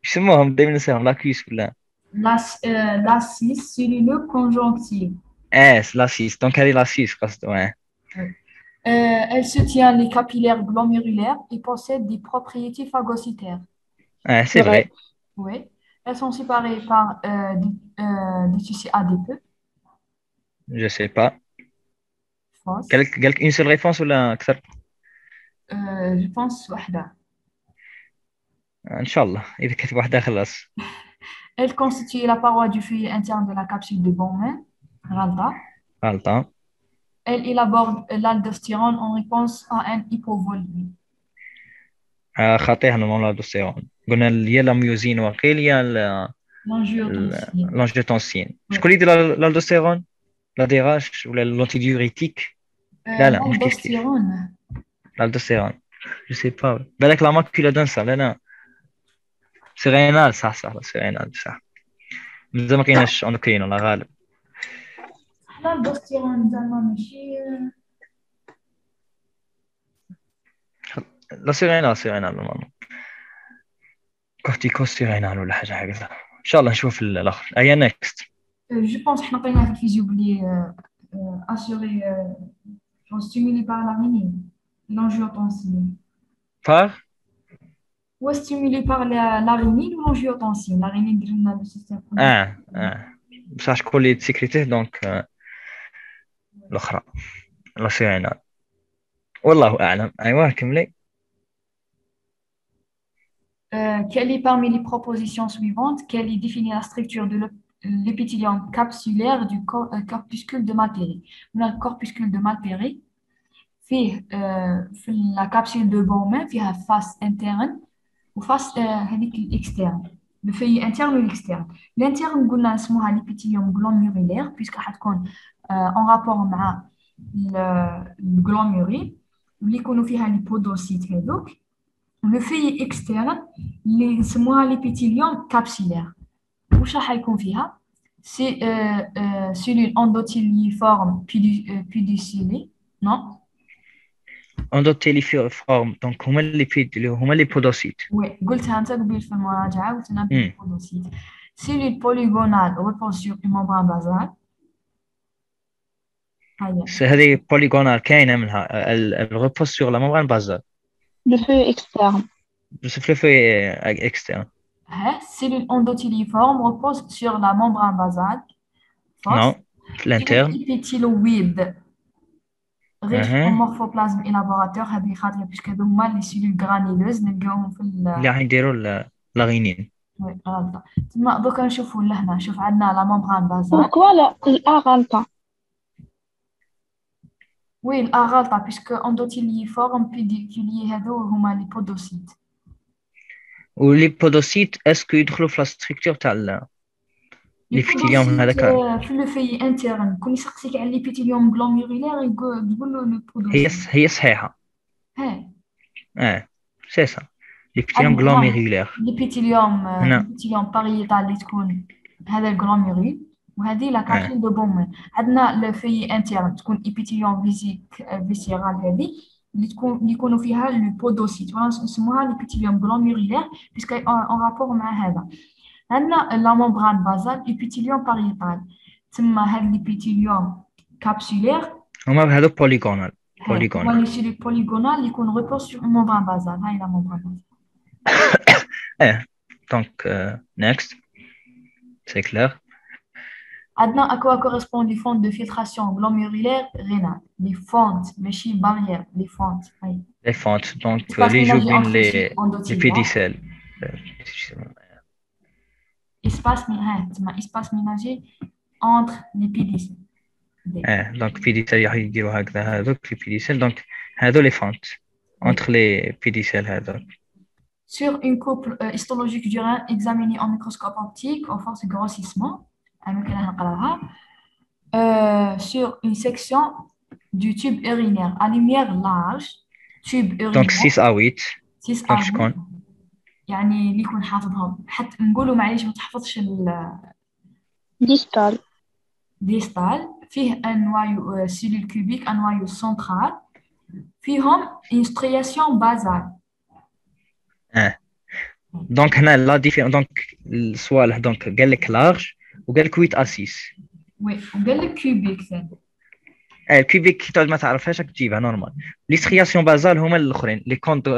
يسموهم دائما نساهم لاكيس ولا لاسيس سيلولو كونجونكتيف. لاسيس دونك هذه لاسيس قصده. Elle soutient les capillaires glomérulaires et possède des propriétés phagocytaires. C'est vrai. Oui. Elles sont séparées par des tissus adipeux. Je sais pas. Fausse. قالك une seule réponse ولا أكثر؟ Je pense واحدة. إن شاء الله إذا كتب واحدة خلاص. Elle constitue la paroi du feuillet interne de la capsule de Bowman. غلطة. Elle élabore l'aldostérone en réponse à un hypovolémie. خاطئها نورمال الالدوستيرون. قلنا يا لا ميوزين وقيل يا لانجيوتنسين. شكون اللي يدير الالدوستيرون؟ لا ديراش ولا لونتي ديوريتيك؟ لا مش كيف الالدوستيرون. جو سي با بالك لا ماكولا دانسا. لا سي رينال صح سي رينال صح. مازال ما كايناش اندوكرين ولا غالب. الالدوستيرون زعما ماشي لا سي رينال نورمالمون كورتيكوستيرينال ولا حاجه هكذا. ان شاء الله نشوف الاخر. ايا نيكست. جو بونس حنا قلنا في الفيزيو بلي assuré stimulé par la rénine l'angiotensine par ou stimulé par la rénine ou l'angiotensine. La rénine درنا le système بصح شكون اللي تسكريتيه دونك الاخرى لا سي رينال والله اعلم. ايوا كملي. Quelle est parmi les propositions suivantes, quelle est définit la structure de l'épithélium capsulaire du corpuscule de Malpéré. Le corpuscule de Malpéré fait la capsule de Bowman فيها face interne ou face externe. Le feuillet interne ou l'externe. L'interne قلنا اسمها l'épithélium glomérulaire puisque حتكون en rapport مع الglomérule اللي يكونوا فيها les podocytes هذوك. Le feuillet externe اللي يسموها l'épithélium capillaire. وش راح يكون فيها؟ سي cellules endothéliformes pédicellées. non endothéliformes دونك هما اللي بودوسيت. وي قلتها انت قبل في المراجعه قلت لنا بودوسيت. cellules polygonales reposent sur une membrane basale. هذه polygonale كاينه منها repose sur la membrane basale. Le feuillet externe. Le feuillet externe. Cellules endothéliformes reposent sur la membrane basale. Non, l'interne. Épithéloïde riches en morphoplasme élaborateur هذه خاطر puisque هذوما les cellules granuleuses نلقاوهم في اللي راح يديروا لاغينين. وي غلطة. تما دوكا نشوفوا لهنا شوف عندنا لا ممبران بازال. Pourquoi الA غلطة؟ وي الأ غلطة puisque اندوتيليفورم بيديكولي هذو هما لي بودوسيت. ولي بودوسيت اسكو يدخلوا في لا ستركتور تاع الابيثيليوم هذاك؟ في لو في انترن كون يسقسيك على الابيثيليوم غلوميرولير تقول له لو بودوسيت. هي صحيحة. سي سا الابيثيليوم غلوميرولير. الابيثيليوم بارييتال اللي تكون هذا الغلوميرول وهذه لا كابسول دو بومن. عندنا لو في انترن تكون ابيثيليوم فيسيرال هذه اللي يكونوا فيها لو بودوسيت ولا نسموها الابيثيليوم غلوميرولير باسكو اون رابور مع هذا. عندنا لا ممبران بازال ابيثيليوم بارييتال تما هاد الابيثيليوم كابسولير هما هذو بوليغونال هما لي سيلول بوليغونال اللي يكون ريبوز سور ممبران بازال. هاي لا ممبران بازال. دونك نيكست سي كلير. عندنا اكوا كوريسبوند لي فونت دو فيلتراسيون غلوميرولير رينال لي فونت ماشي باريير لي فونت. هاي لي فونت دونك لي جو بين لي بيديسيل espace espace ménager entre les pédicelles. Donc pédicelles يديروا هكذا هذوك لي بيديسيل دونك هذو لي فونت entre les pédicelles هذوك. Sur une couple histologique du rein examinée en microscope optique en force de grossissement, sur une section du tube urinaire à lumière large, tube urinaire. Donc 6 à 8. 6 à 8. يعني اللي يكون حافظهم حتى نقولوا معليش ما تحفظش ديستال فيه انوايو سيلول كوبيك انوايو سنترال فيهم انسترياسيون بازال. دونك هنا لا ديفيرون دونك السؤال دونك قال لك لارج وقال لك 8 ا 6. وي وقال لك كوبيك ثاني. الكوبيك كي تعود ما تعرفهاش راك تجيبها نورمال. لي سترياسيون بازال هما الاخرين لي كونت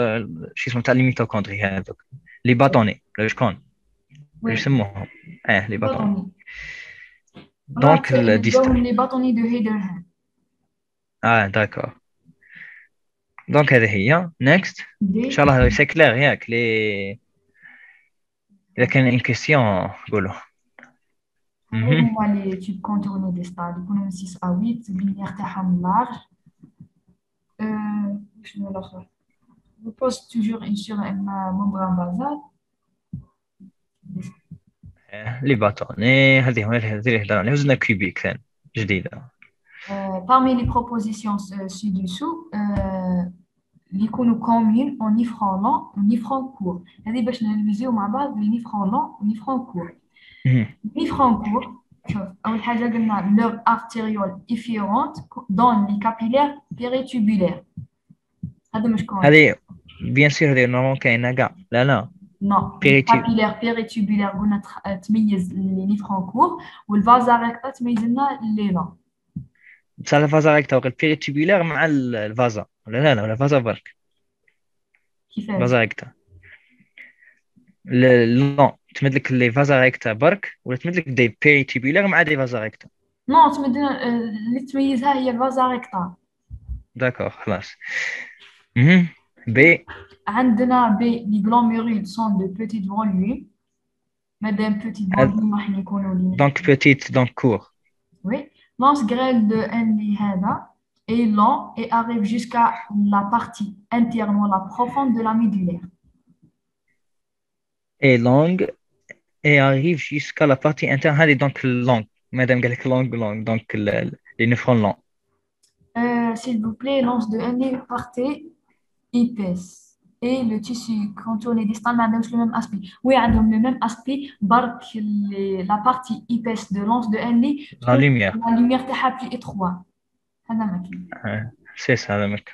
شي اسمه تاع لي ميتوكوندري هذوك لي باتوني شكون يسموهم لي باتوني. دونك الديستال لي باتوني دو هيدرهان. داكور. دونك هذه هي نيكست ان شاء الله سي كلير ياك لي اذا كان ان كيسيون قولوا. هما لي تيب كونتورني ديستال يكونوا من 6 à 8 اللينيير تاعهم لارج. شنو الاخر je pose toujours sur une membrane basale. لي باتوني هذه اللي هضرنا عليها وزنا كوبيك ثاني جديده. Parmi les propositions ci-dessous اللي يكونوا كومين en nifron long و nifron court. هذه باش نركزوا مع بعض لي nifron long و nifron court. nifron court شوف اول حاجه قلنا leur artériole efférente dans les capillaires péritubulaires. هذا مش كون هذه بيان سور هذه نورمال كاينه كاع لا نو كابيلير بيريتوبولير قلنا تميز لي نيفرون كور والفازا ريكتا تميز لنا لي لون. بصح الفازا ريكتا وقت بيريتوبولير مع الفازا ولا الفازا برك كيفاش الفازا ريكتا لون تمد لك لي فازا ريكتا برك ولا تمد لك دي بيريتوبولير مع دي فازا ريكتا. نو تمد اللي تميزها هي الفازا ريكتا. داكور خلاص. B. عندنا B les glomérules sont de petite volume. Madame petite volume راح يكونوا لي. Donc petite donc court. Oui. Lance grêle de Henle هذا est long et arrive jusqu'à la partie interne ou la profonde de la médullaire. Est longue et arrive jusqu'à la partie interne. هذه donc longue. Madame قال لك long donc les néphrons longs. S'il vous plaît, lance de Henle partez épaisse et le tissu contourné distal n'a le même aspect. Oui, عندهم le même aspect. برك la partie épaisse de l'anse de Henle. La lumière تاعها plus étroite. هذا ما كاين. C'est ça هذا مك.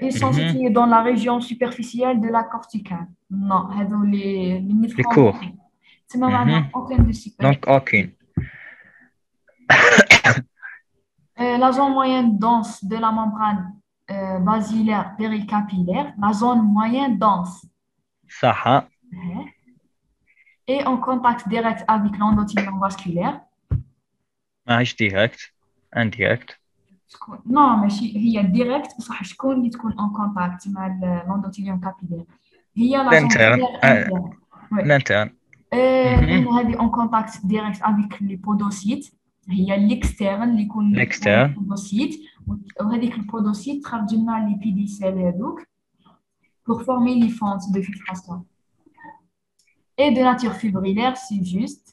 Ils sont situés dans la région superficielle de la corticale. Non, هذو les cours. تما ما عندهم aucun de ces. Donc aucune. La zone moyenne dense de la membrane basilaire péricapillaire, la zone moyenne dense. Ça. Et en contact direct avec l'endothélien vasculaire. Direct, indirect. نو ماشي هي ديريكت بصح شكون اللي تكون اون كونتاكت مع الاندوثيليوم كابيلير هي لا الانترن انترن وي الانترن لان هذه اون كونتاكت ديريكت افيك لي بودوسيت هي الاكسترن اللي يكون الاكسترن البودوسيت وهذيك البودوسيت تخرج لنا لي بي دي سيل هذوك pour former les fentes de filtration. Et de nature fibrillaire, c'est juste,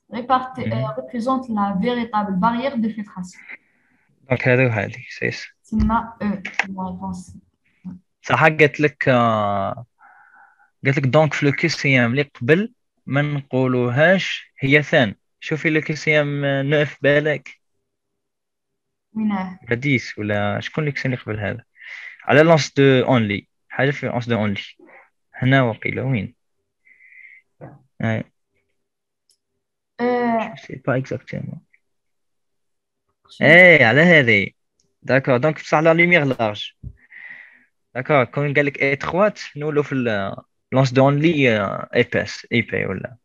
représente la véritable barrière de filtration. دونك هذا وهذه سيس C'est ma la réponse. صح قالت لك دونك في الكيسيام اللي قبل ما نقولوهاش هي ثان شوفي الكيسيام نوف بالك وينه ولا 10 ولا شكون اللي قبل هذا على لونس دو اونلي حاجه في لونس دو اونلي هنا وقيله وين سي با اكزاكتومون على هذه داكور دونك بصح لا لوميير لارج داكور كون قال لك اتروات نولو في لونس دو اونلي ايباس ايبي ولا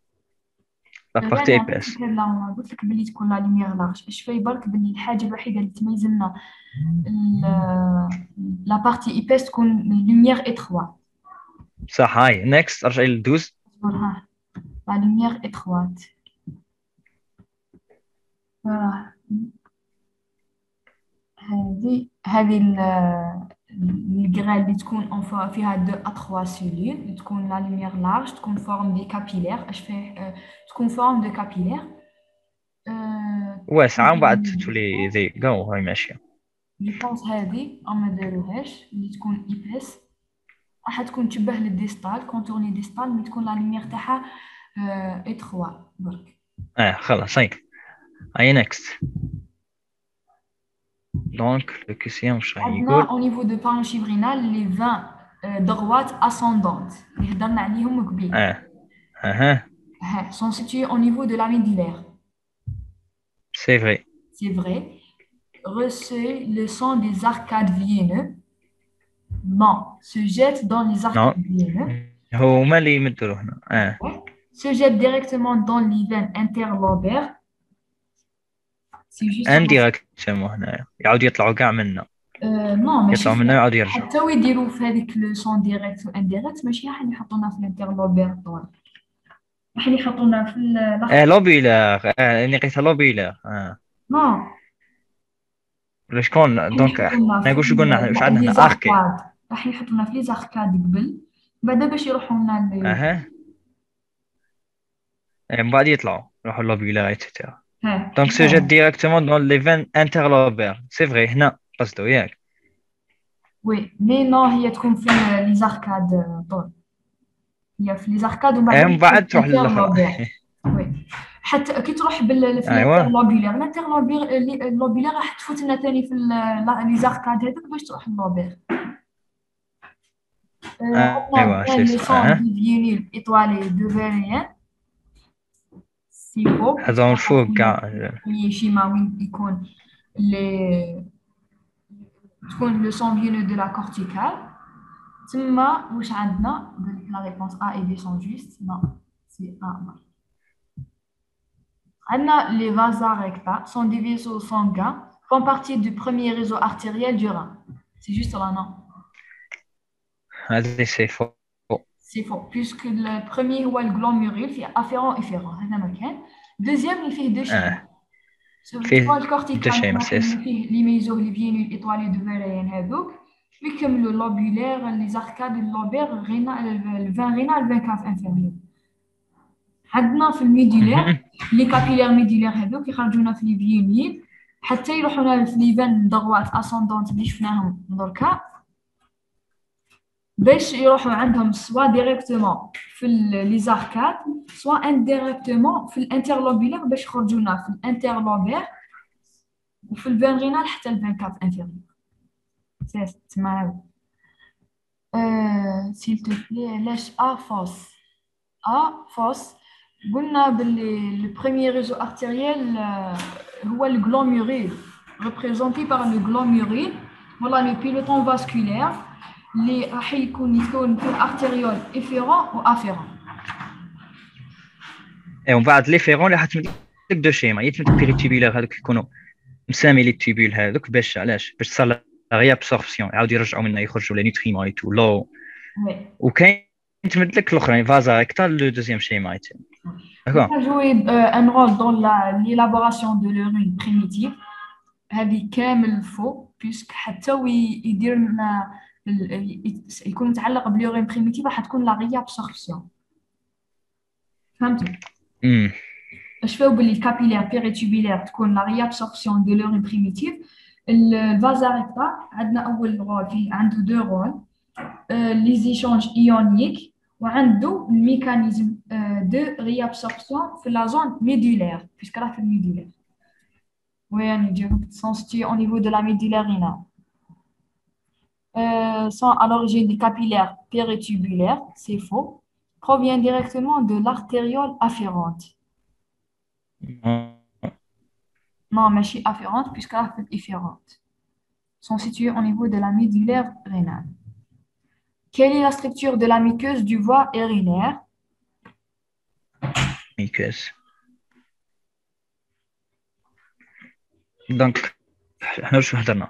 لا بارتي ايباس لا قلت لك بلي تكون لا لوميير لارج اش في برك بلي الحاجه الوحيده اللي تميز لنا لا بارتي ايباس تكون لوميير اتروا صح هاي نيكست ارجعي للدوز ها لا لوميير اتروات هذه الجرال اللي تكون فيها 2 à 3 سيلول تكون لا لوميير لارج تكون فورم دي كابيلير اش فيه تكون فورم دو كابيلير واسعه ومن بعد تولي ذي جو هاي ماشيه جو بونس هذه ما داروهاش اللي تكون ايباس راح تكون تشبه للديستال كونتورني ديستال مي تكون لا لوميير تاعها اتروا برك خلاص هاي نيكست Donc, le question, au niveau de parenchyme les 20 droites ascendantes, sont situées au niveau de la médillaire. C'est vrai. C'est vrai. Reçoit le son des arcades veineux. Non, se jette dans les arcades veineux. Se jette directement dans les veines interlobaires. انديريكتومون هنايا يعاود يطلعوا كاع منا نو ماشي يطلعوا منا يعاود يرجعوا حتى ويديروا في هذيك لو سون ديريكت وانديريكت ماشي راح يحطونا في الانترلوبير طول راح يحطونا في لوبيلار اني قيتها لوبيلار نو ولا شكون دونك نقول شو قلنا واش عندنا هنا اركي راح يحطونا في لي زاركاد قبل بعدا باش يروحوا لنا من بعد يطلعوا يروحوا لوبيلار ايتترا Donc, se jette directement dans les veines interlobaires. C'est vrai, هنا قصدو ياك. Oui, mais non, هي تكون في les arcades طول. هي في les arcades ومن بعد تروح للأخرى. Oui. حتى كي تروح بالانترلوبيلير اللوبيلير راح تفوت لنا ثاني في les arcades هذوك باش تروح للوبير. ايوا سي صح. Les vinyles étoilés de Verrier. هذا نشوف كاع شيما وين يكون تكون لو سون فينو دو لا كورتيكال تما واش عندنا لا ريبونس ا اي بي سون جوست نو سي ا عندنا لي فازا ريكتا سون دي فيسو sanguins font partie du premier réseau artériel du rein c'est juste là non هذا سي فو C'est faux, puisque le premier هو الجلوميرول فيه afferent et efferent هذا مكان. Deuxième اللي فيه 2 شيما. فيه الكورتيكال فيه لي ميزو لي فينول ايطوالي دو فيريان هذوك ويكملوا لوبولير لي زاركاد اللوبير غينا الفان غينا الفان كاف انفيريور. عندنا في الميديلير لي كابيلير ميديلير هذوك يخرجونا في لي فينول حتى يروحونا في لي فان دغوات اسوندونت اللي شفناهم دركا باش يروحوا عندهم سوا ديريكتومون في لي زاركاد سوا انديريكتومون في الانترلوبيلير باش يخرجونا في الانترلوبير وفي الفين رينال حتى الفين كاف انفيريور سي تسمع سيل تو بلي علاش فوس قلنا باللي لو بروميير ريزو ارتيريال هو الجلوميرول ريبريزونتي بار لو جلوميرول ولا لو بيلوتون فاسكولير اللي راح يكون في ارتيريول افيرون وافيرون ومن بعد ليفيرون اللي حتمد لك دو شيما يتمد بيريتيبيلار هذوك يكونوا مسامي لي تيبول هذوك باش علاش باش تصير لا غي ابسوربسيون يعاودوا يرجعوا منها يخرجوا لي نيوتريمون اي تو لو وي وكاين تمد لك الاخرين فازا هكتا لو دوزيام شيما ايتم Il داكور a joué un rôle dans l'élaboration de l'urine primitive. هذه كامل فوق بيسك حتى ويدير لنا يكون متعلق باليورين بريميتيف راح تكون لا غيا ابسوربسيون. فهمتوا؟ اش فاو باللي الكابيلير بيريتوبيلير تكون لا غيا ابسوربسيون دو لورين بريميتيف. الفازاريكتا عندنا اول رول فيه عنده دو رول لي زيشونج ايونيك وعنده الميكانيزم دو ريابسوربسيون في لا زون ميدولير بيسك راه في الميدولير وين يديرو sont situés au niveau de la médullaire rénale sont à l'origine des capillaires péritubulaires, c'est faux, provient directement de l'artériole afférente. Non, mais je suis afférente puisqu'elle est efférente. Sont situés au niveau de la médullaire rénale. Quelle est la structure de la muqueuse du voie urinaire? Muqueuse. Donc, احنا واش هضرنا؟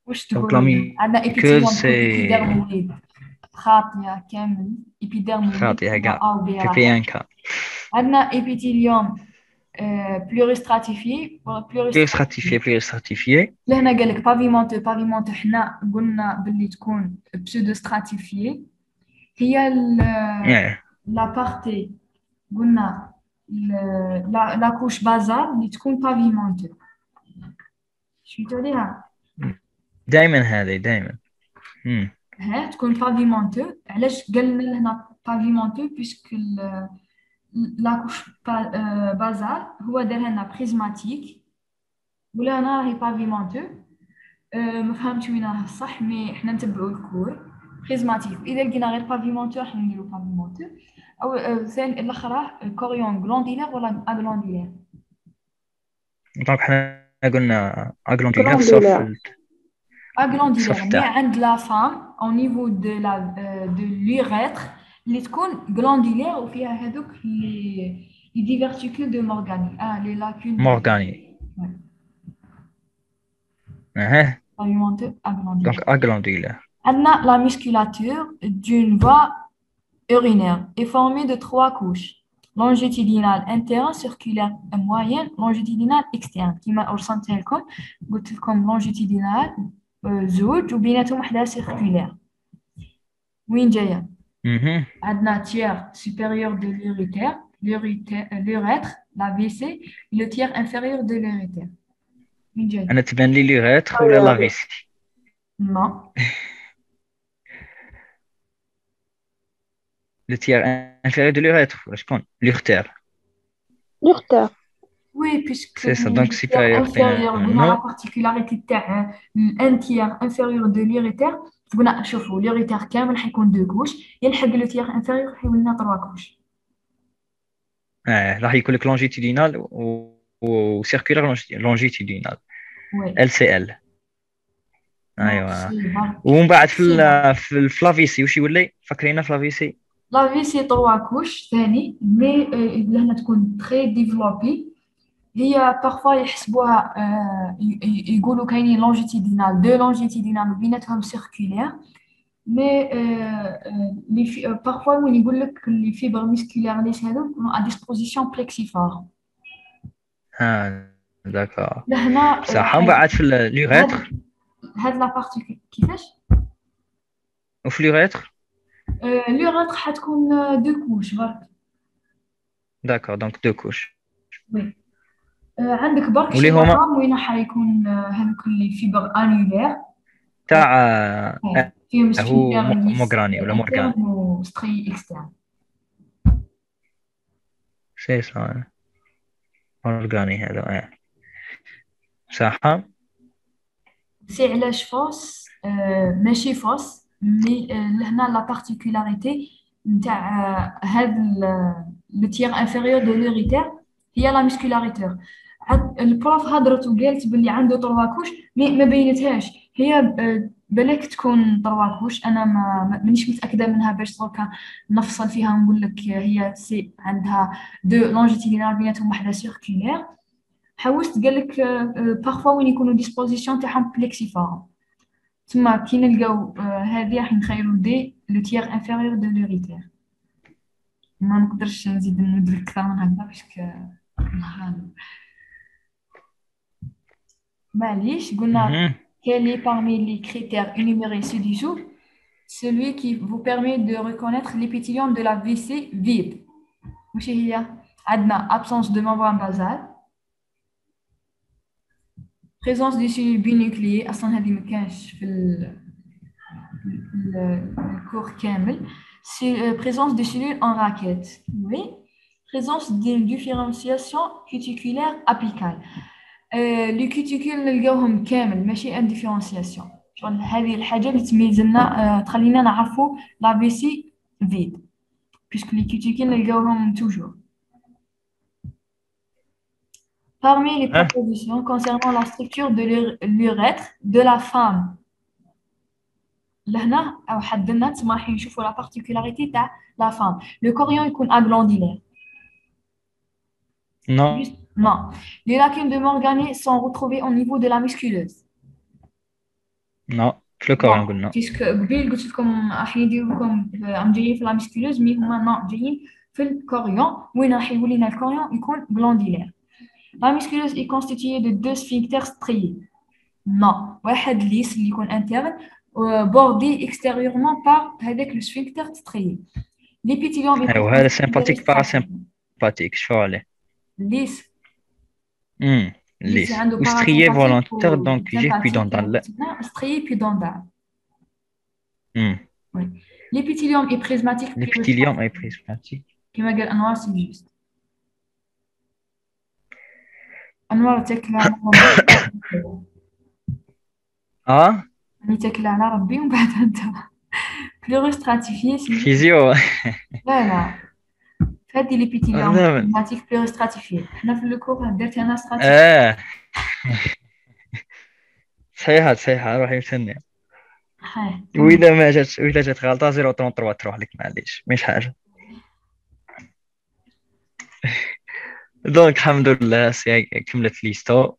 واش تقول؟ عندنا إبيديرموليد خاطية كامل إبيديرموليد خاطية كاع بي ان كا. عندنا إبيثيليوم بلوريستراتيفيي بلوريستراتيفيي لهنا قال لك بافيمونتو حنا قلنا باللي تكون بسودو ستراتيفيي هي لا بارتي قلنا لا كوش بازال اللي تكون بافيمونتو شفتوا ليها دائما هذه دائما ها تكون بافيمونتو. علاش قالنا لهنا بافيمونتو بيسك لا كوش بازال هو دار لنا بريزماتيك ولا انا راهي بافيمونتو. ما فهمتش وين راه الصح مي احنا نتبعوا الكور بريزماتيك. اذا لقينا غير بافيمونتو راح نديروا بافيمونتو او ثاني الاخرى كوريون غلونديلير ولا اغلونديلير. دونك حنا قلنا اغلونديلير صوف اغلونديلير مي عند لا فام او نيفو دو لا دو ليغيتر اللي تكون غلونديلير وفيها هذوك لي ديفيرتيكول دو مورغاني لي لاكون مورغاني pavimento aglandulaire. Donc aglandulaire. La musculature d'une voie urinaire est formée de 3 couches. Longitudinale interne, circulaire et moyenne, longitudinale externe. كما رسمتها لكم قلت لكم longitudinale زوج وبيناتهم وحده circulaire. وين جايه؟ عندنا tiers supérieur de l'urètre, la WC, et le tiers inférieur de l'urètre. أنا تبان لي l'urètre ولا لا فيسي؟ Non. Le tiers inférieur de l'urètre, شكون؟ l'urtère. L'urtère. Oui, puisque c'est ça, donc supérieur. قلنا la particularité تاع un tiers inférieur de l'urètre. قلنا شوفوا l'urètre كامل حيكون 2 كوش يلحق le tiers inférieur حيولنا 3 كوش. راح يكون لك longitudinal و circulaire longitudinal. Oui. LCL. ايوا ومن بعد في الفلافيسي واش يولي فاكرينها فلافيسي؟ لافيسي 3 كوش ثاني مي لهنا تكون تري ديفلوبي. هي بارفوا يحسبوها يقولوا كاينين لونجيتيدينال 2 لونجيتيدينال وبيناتهم سيركولير مي لي بارفوا وين يقول لك لي فيبر ميسكولير ليش هذو يكونوا ا ديسبوزيسيون بليكسيفار. داكور لهنا صح. ومن بعد في ليغيتر هاد لا بارتي كيفاش وفي ليغيتر ليغيتر حتكون 2 كوش برك. داكور دونك 2 كوش. وي عندك برك واللي هما وين حيكون هذوك اللي فيبر انولير تاع هو موغراني ولا مورغاني ستري اكسترن. سي صا مورغاني هذا صح. سي علاش فوس ماشي فوس مي لهنا لا بارتيكولاريتي نتاع هذا لو تيير انفيريور دو لوريتير هي لا ميسكولاريتور. البروف هضرت وقالت باللي عنده 3 كوش مي ما بينتهاش هي بالك تكون 3 كوش. انا مانيش متاكده منها باش دركا نفصل فيها نقول لك هي سي عندها 2 لونجيتيدينال بيناتهم وحده سيركولير حوست قال لك بارفوا وين يكونوا ديسبوزيسيون تاعهم بليكسيفورم تما كي نلقاو هذه راح نخيروا دي لو تيير انفيريور دو لوريتير. ما نقدرش نزيد ندير اكثر من هكذا باش نهضر. معليش قلنا quel est parmi les critères énumérés ci-dessous celui qui vous permet de reconnaître l'épithélium de la vessie vide. واش هي؟ عندنا absence de membrane basale, présence des cellules binucléées اصلا هذه ما كانش في الكور كامل. Présence des cellules en raquette. Oui. Présence de différenciation cuticulaire apicale. Les cuticules نلقاوهم كامل ماشي ان ديفيرونسياسيون. شغل هذه الحاجه اللي تميز لنا تخلينا نعرفوا لا فيسي فيد puisque les cuticules نلقاوهم toujours. Parmi les propositions concernant la structure de l'urètre de la femme لهنا او حددنا تما راح نشوفوا لا بارتيكولاريتي تاع لا فام. لو كوريون يكون اغلانديلير. Non. Non. Les lacunes de Morgane sont retrouvées au niveau de la musculeuse. Non. في الكوريون قلنا. puisque قبيل قلت لكم راح يديروا لكم عم جايين في لا musculeuse مي هما نو جايين في الكوريون وين راح يولي لنا الكوريون يكون glandulaire. La musculeuse est constituée de deux sphincters striés. Non. واحد ليس اللي يكون interne bordé extérieurement par avec le sphincter strié. L'épithélium est وهذا sympathique parasympathique شو عليه؟ lisse. lisse. Ou strié volontaire donc j'ai pudendal. Strié pudendal. Oui. L'épithélium est prismatique. L'épithélium est prismatique. كما قال أنوار c'est juste. أنوار تكلم. أني تكل على ربي ومن بعد أنت بلورو ستراتيفيي فيزيو. لا هذه ليبيتيليوم بريزماتيك بلورو ستراتيفيي. حنا في الكور درت أنا ستراتيفيي. صحيحة روحي متهنية. وإذا جات غلطة 0.33 تروح لك معليش مش حاجة. دونك الحمد لله كملت ليستو.